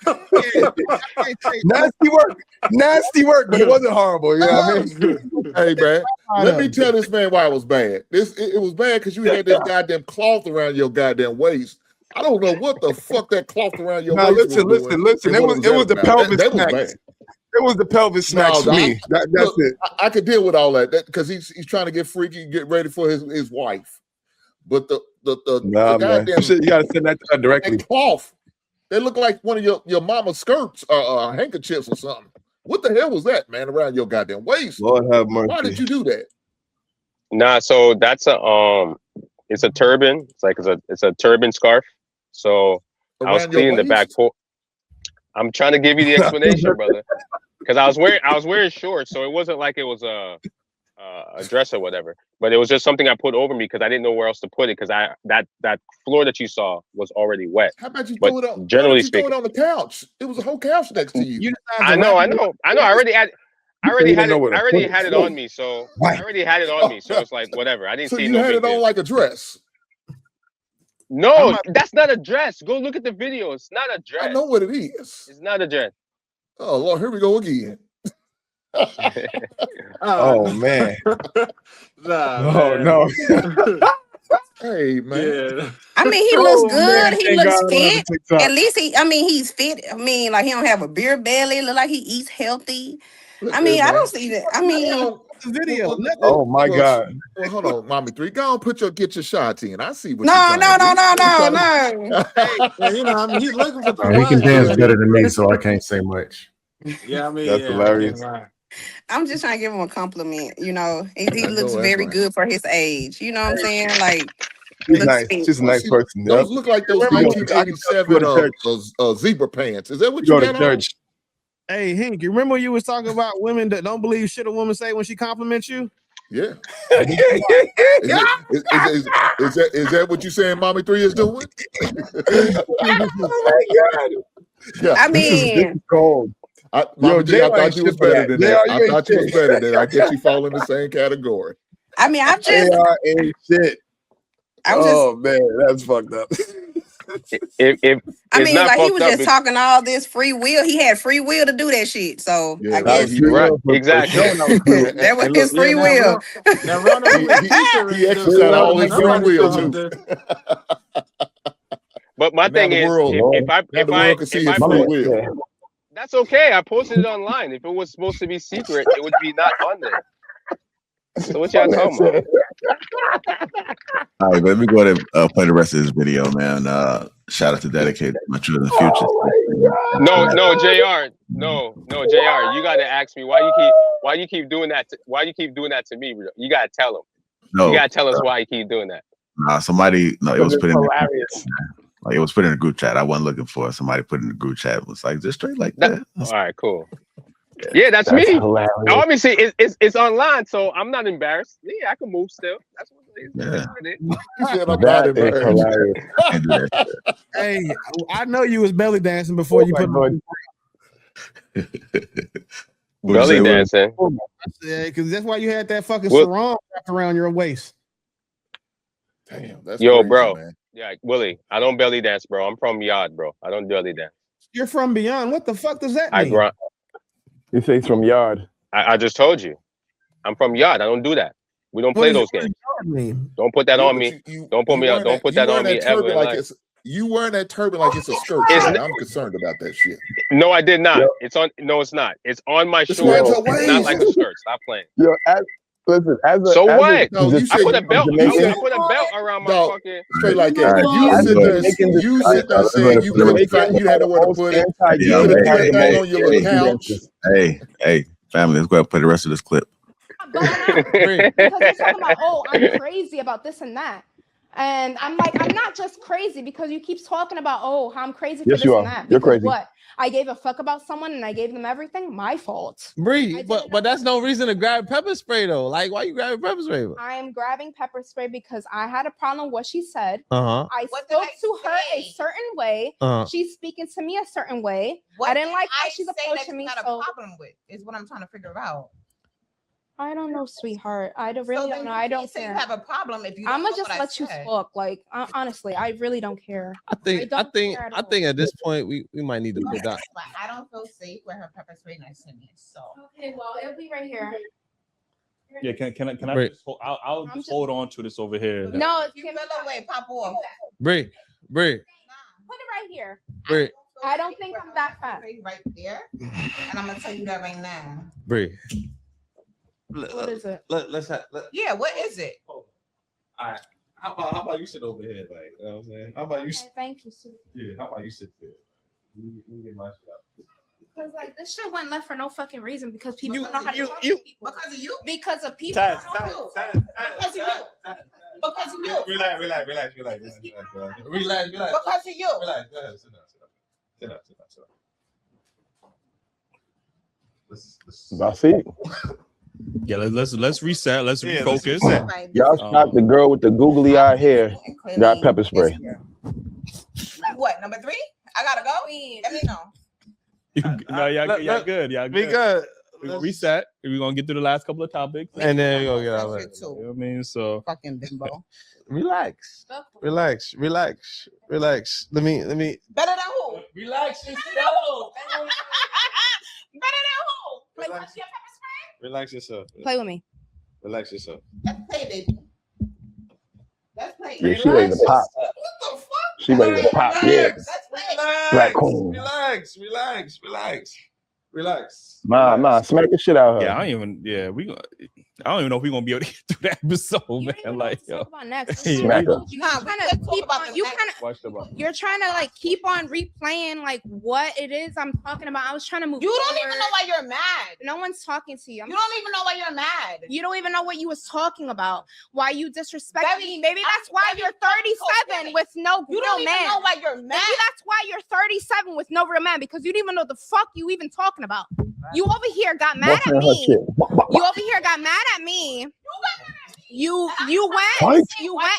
Nasty work, but it wasn't horrible. You know what I mean? Hey, man, let me tell this man why it was bad. It was bad because you had this goddamn cloth around your goddamn waist. I don't know what the fuck that cloth around your waist was doing. Listen. It was the pelvis smack. It was the pelvis smacks for me. That's it. I could deal with all that because he's trying to get freaky and get ready for his wife. But the goddamn, you gotta send that to her directly. Cloth. They look like one of your mama's skirts or handkerchiefs or something. What the hell was that, man, around your goddamn waist? Lord have mercy. Why did you do that? Nah, so that's it's a turban. It's a turban scarf. So I was cleaning the back porch. I'm trying to give you the explanation, brother, because I was wearing shorts, so it wasn't like it was a dress or whatever, but it was just something I put over me because I didn't know where else to put it because that floor that you saw was already wet. How about you but throw it on? Generally throw speaking, it on the couch. It was a whole couch next to you. I know. I already had it on me, so it's like whatever. I didn't so see you no had big it on deal. like a dress. No, that's not a dress. Go look at the video. It's not a dress. I know what it is. It's not a dress. Oh Lord, here we go again. Oh man. No. Hey man. Yeah. I mean, he looks good. Man, He looks fit. At least he's fit. I mean, like he don't have a beer belly. Look like he eats healthy. I mean, I don't see that. I mean, video. Oh my God. Well, hold on, mommy three. Go on, get your shots in. I see what. No. Yeah, you know, I mean, he's looking for. He can dance better than me, so I can't say much. Yeah, I mean, That's hilarious. I'm just trying to give him a compliment. You know, he looks very good for his age. You know what I'm saying? Like, she's nice. She's a nice person. Those look like those I can 1987 go to zebra pants. Is that what You you go to got on? church. Hey, Hank, you remember you was talking about women that don't believe shit a woman say when she compliments you? Yeah. Is that what you saying Mommy 3 is doing? Oh my God. Yeah. I This is mean, cold. Mommy 3, I JR thought you was shit for better that. than JR, that. you I ain't thought you was shit. better than that. I guess you fall in the same category. I mean, I'm just, JR ain't shit. I'm just. Oh man, that's fucked up. If I it's mean, not like he fucked was up, just talking all this free will. He had free will to do that shit. So Yeah, I right. guess He right, did. exactly. that was And his look, free will. Now Ronald he, was he, featuring he this. exercised all his free Nobody will told him too. this. But my Now thing the is, world, if now the world can see his free will. that's okay. I posted it online. If it was supposed to be secret, it would be not on there. So what y'all talking about? All right, let me go ahead and play the rest of this video, man. Shout out to Dedicated to My Children's Future. No, JR. No, JR. You gotta ask me why you keep doing that. Why you keep doing that to me? You gotta tell him. No, you gotta tell us why you keep doing that. It was put in hilarious. like it was put in a group chat. I wasn't looking for it. Somebody put in the group chat. It was like just straight like that. All right, cool. Yeah, that's me. Hilarious. Obviously, it's online, so I'm not embarrassed. Yeah, I can move still. That's what it is. Yeah. That's what it is. He said, I'm That not is embarrassed. hilarious. Can't do that shit. Hey, I know you was belly dancing before you put God. What'd you Belly say, Will? dancing. Yeah, because that's why you had that fucking What? sarong wrapped around your waist. Damn, that's Yo, crazy, bro. man. Yeah, Willie. I don't belly dance, bro. I'm from Yard, bro. I don't belly dance. You're from beyond. What the fuck does that I mean? grunt. He says from Yard. I just told you. I'm from Yard. I don't do that. We don't What play does those games. yard mean? Don't put that Yeah, on but me. Don't put me. Don't put that on me ever in life. You wearing that turban like it's a skirt. It's Son. I'm concerned about that shit. No, I did not. Yo. It's on. No, it's not. It's on my It's shoulders. around your It's not like a waist. skirt. Stop playing. Yo, listen, So what? No, you just I said put a belt. I Jamaican. put a belt around my dog, fucking. straight like All that. right, You let's sit go there, ahead. you sit there saying you couldn't find, you had nowhere to put it. You Yo, could have threw hey, that thing on your little couch. hey, family, let's go ahead and play the rest of this clip. Because you're talking about, oh, I'm crazy about this and that. And I'm like, I'm not just crazy because you keep talking about, oh, how I'm crazy for Yes, this you and are. that. You're Because crazy. what? I gave a fuck about someone and I gave them everything. My fault. Bree, but that's no reason to grab pepper spray though. Like, why you grabbing pepper spray? I'm grabbing pepper spray because I had a problem with what she said. Uh-huh. I spoke to her a certain way. Uh-huh. She's speaking to me a certain way. What I didn't did like how I she's say that approaching you me. had a So problem with is what I'm trying to figure out. I don't know, sweetheart. I don't So really then don't know. you I can't don't say you care. have a problem if you don't I'm gonna know just what I let you said. talk. Like honestly, I really don't care. I think don't care at all. at this point we might need to put that. But I don't feel safe with her pepper spray next to me. So Okay, well, it'll be right here. Yeah, can I Bree. just I'll just hold on to this over here. No, if you feel away, pop off. Bree. Put it right here. Bree. I don't think I'm that fat. Right there, and I'm gonna tell you that right now. Bree. What is it? Let's Yeah, what is it? all right. How about you sit over here? Like, you know what I'm saying? How about you Okay, thank you, Sue. Yeah, how about you sit there? Let me get my shit out. Because like this shit went left for no fucking reason because people You- don't know how to you- talk you- to people. Because of you. Because of people. Taz, don't know. Because of you. Because of you. Relax. Relax. Because of you. Relax. Go ahead. Sit down. I see. Yeah, let's reset. Let's Yeah, let's refocus. Right. Y'all shot the girl with the googly eye hair. Got pepper spray. What, number 3? I gotta go? Let me know. No, y'all good. Y'all Be good. good. Reset. We're gonna get through the last couple of topics, And then we're gonna get out of Shit it. too. You know what I mean? So Fucking bimbo. Relax. Relax. Let me Better than who? relax yourself. Better than who? Like, what's your pepper spray? Relax yourself. Play with me. Relax yourself. Let's play, baby. Let's play. Yeah, she ready to pop. What the fuck? She ready to pop. Yeah. Let's play. Raccoon. Relax. Ma, smack the shit out of her. yeah, I don't even. Yeah, we gonna. I don't even know if we're gonna be able to get through that episode, man. Like, yo. Talk about next. Yeah. You're trying to like keep on replaying like what it is I'm talking about. I was trying to move. You don't even know why you're mad. No one's talking to you. You don't even know why you're mad. You don't even know what you was talking about. Why you disrespect me? Maybe that's why you're 37 with no You real don't even man. know why you're mad. Maybe that's why you're 37 with no real man because you didn't even know the fuck you even talking about. You over here got mad at me. You over here got mad at me. You went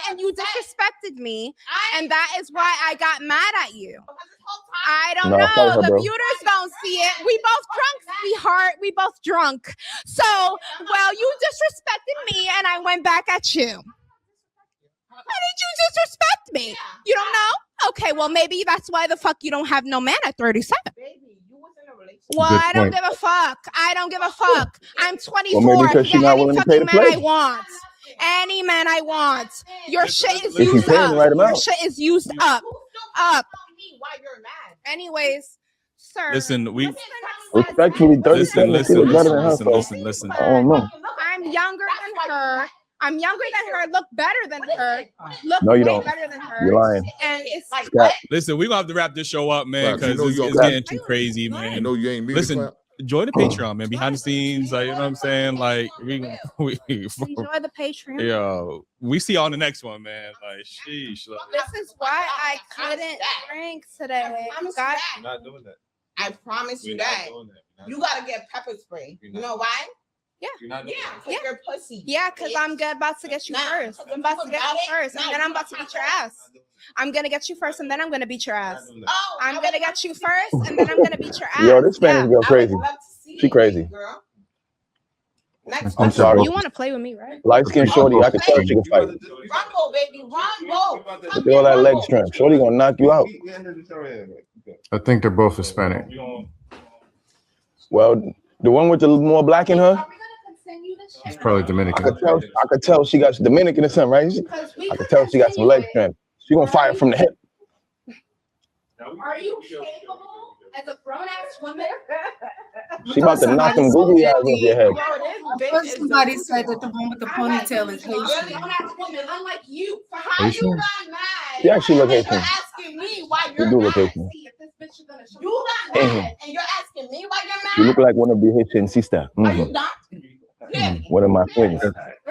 and you disrespected me, and that is why I got mad at you. I don't know. The viewers don't see it. We both drunk, sweetheart. We both drunk. So, well, you disrespected me, and I went back at you. Why did you disrespect me? You don't know? Okay, well, maybe that's why the fuck you don't have no man at 37. Well, I don't give a fuck. I don't give a fuck. I'm 24. Well, maybe because she's not willing to pay the man I play. want. Any man I want. Your shit is If you used pay the up. right Your amount. shit is used up. Anyways, sir. Listen, we Respectfully, 37 she look better than her. Listen. I don't know. I'm younger than her. I'm younger than her. Look better than her. Look No, you way don't. better than her. You're lying. And it's like Scott. Listen, we're gonna have to wrap this show up, man, Right, you because know you it's don't- getting too crazy, man. You know you ain't me. Listen, join the Patreon, man. Behind the scenes, like, you know what I'm saying? Like, we enjoy the Patreon. yo, we see you on the next one, man. Like, sheesh. Like, This is why I couldn't drink today. God, You're not doing that. I promise you We're not that. doing that. You gotta get pepper spray. You know why? You're not doing Yeah, your pussy. Yeah, because I'm good about to get you first. I'm about to get you first, and then I'm about to beat your ass. I'm gonna get you first, and then I'm gonna beat your ass. I'm gonna get you first, and then I'm gonna beat your ass. Yo, this Spanish girl crazy. She crazy. I'm sorry. You want to play with me, right? Light skin shorty, I can tell she can fight. Rumble, baby, rumble. Look at all that leg strength. Shorty gonna knock you out. I think they're both Hispanic. Well, the one with the more black in her, It's probably Dominican. I could tell she got Dominican or something, right? I could tell she got some leg strength. She gonna fire from the hip. Are you capable as a grown-ass woman? She about to knock them googly eyes off your head. Somebody said that the one with the ponytail is Haitian. Grown-ass woman, unlike you. So how you got mad? She actually look Haitian. Asking me why You you're do look mad. Haitian. You got mad, and you're asking me why you're mad. You look like one of the Haitian sister. Are you not? One of my friends.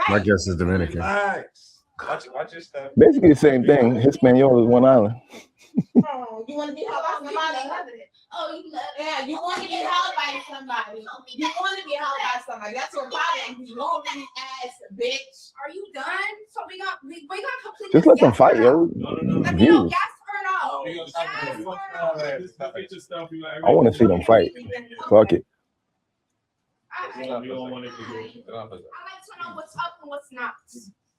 My guess is Dominican. Watch your stuff. Basically the same thing. Hispaniola is one island. Oh, you want to be held by somebody? Oh, you love it. Yeah, you want to be held by somebody. You want to be held by somebody. That's your problem. You lonely ass bitch. Are you done? So we got complete. Just let them fight, yo. Views. Yes or no? I want to see them fight. Fuck it. I like to know what's up and what's not.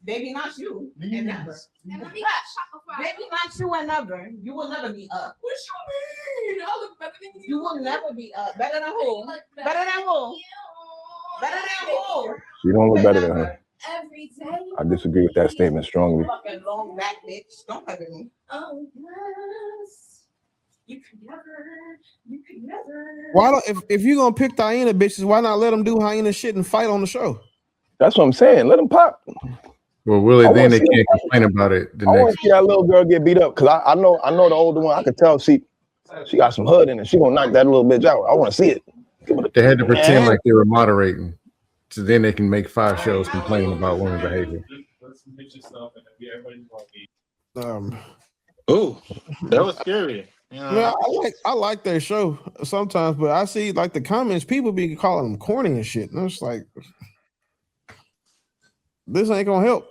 Baby, not you. And never. And let me get Shopify. Baby, not you and never. You will never be up. What you mean? I look better than you. You will never be up. Better than who? Better than who? Better than who? You don't look better than her. Every day. I disagree with that statement strongly. Fucking long back bitch. Don't play with me. Oh yes. You can never. Why don't if you're gonna pick hyena bitches, why not let them do hyena shit and fight on the show? That's what I'm saying. Let them pop. Well, Willie, I then wanna they see can't complain about it the I want next. to see that little girl get beat up because I know the older one. I could tell she got some hood in it. She gonna knock that little bitch out. I want to see it. They had to pretend like they were moderating, so then they can make 5 shows complaining about women's behavior. Oh, that was scary. Yeah, I like their show sometimes, but I see like the comments, people be calling them corny and shit. And it's like, this ain't gonna help.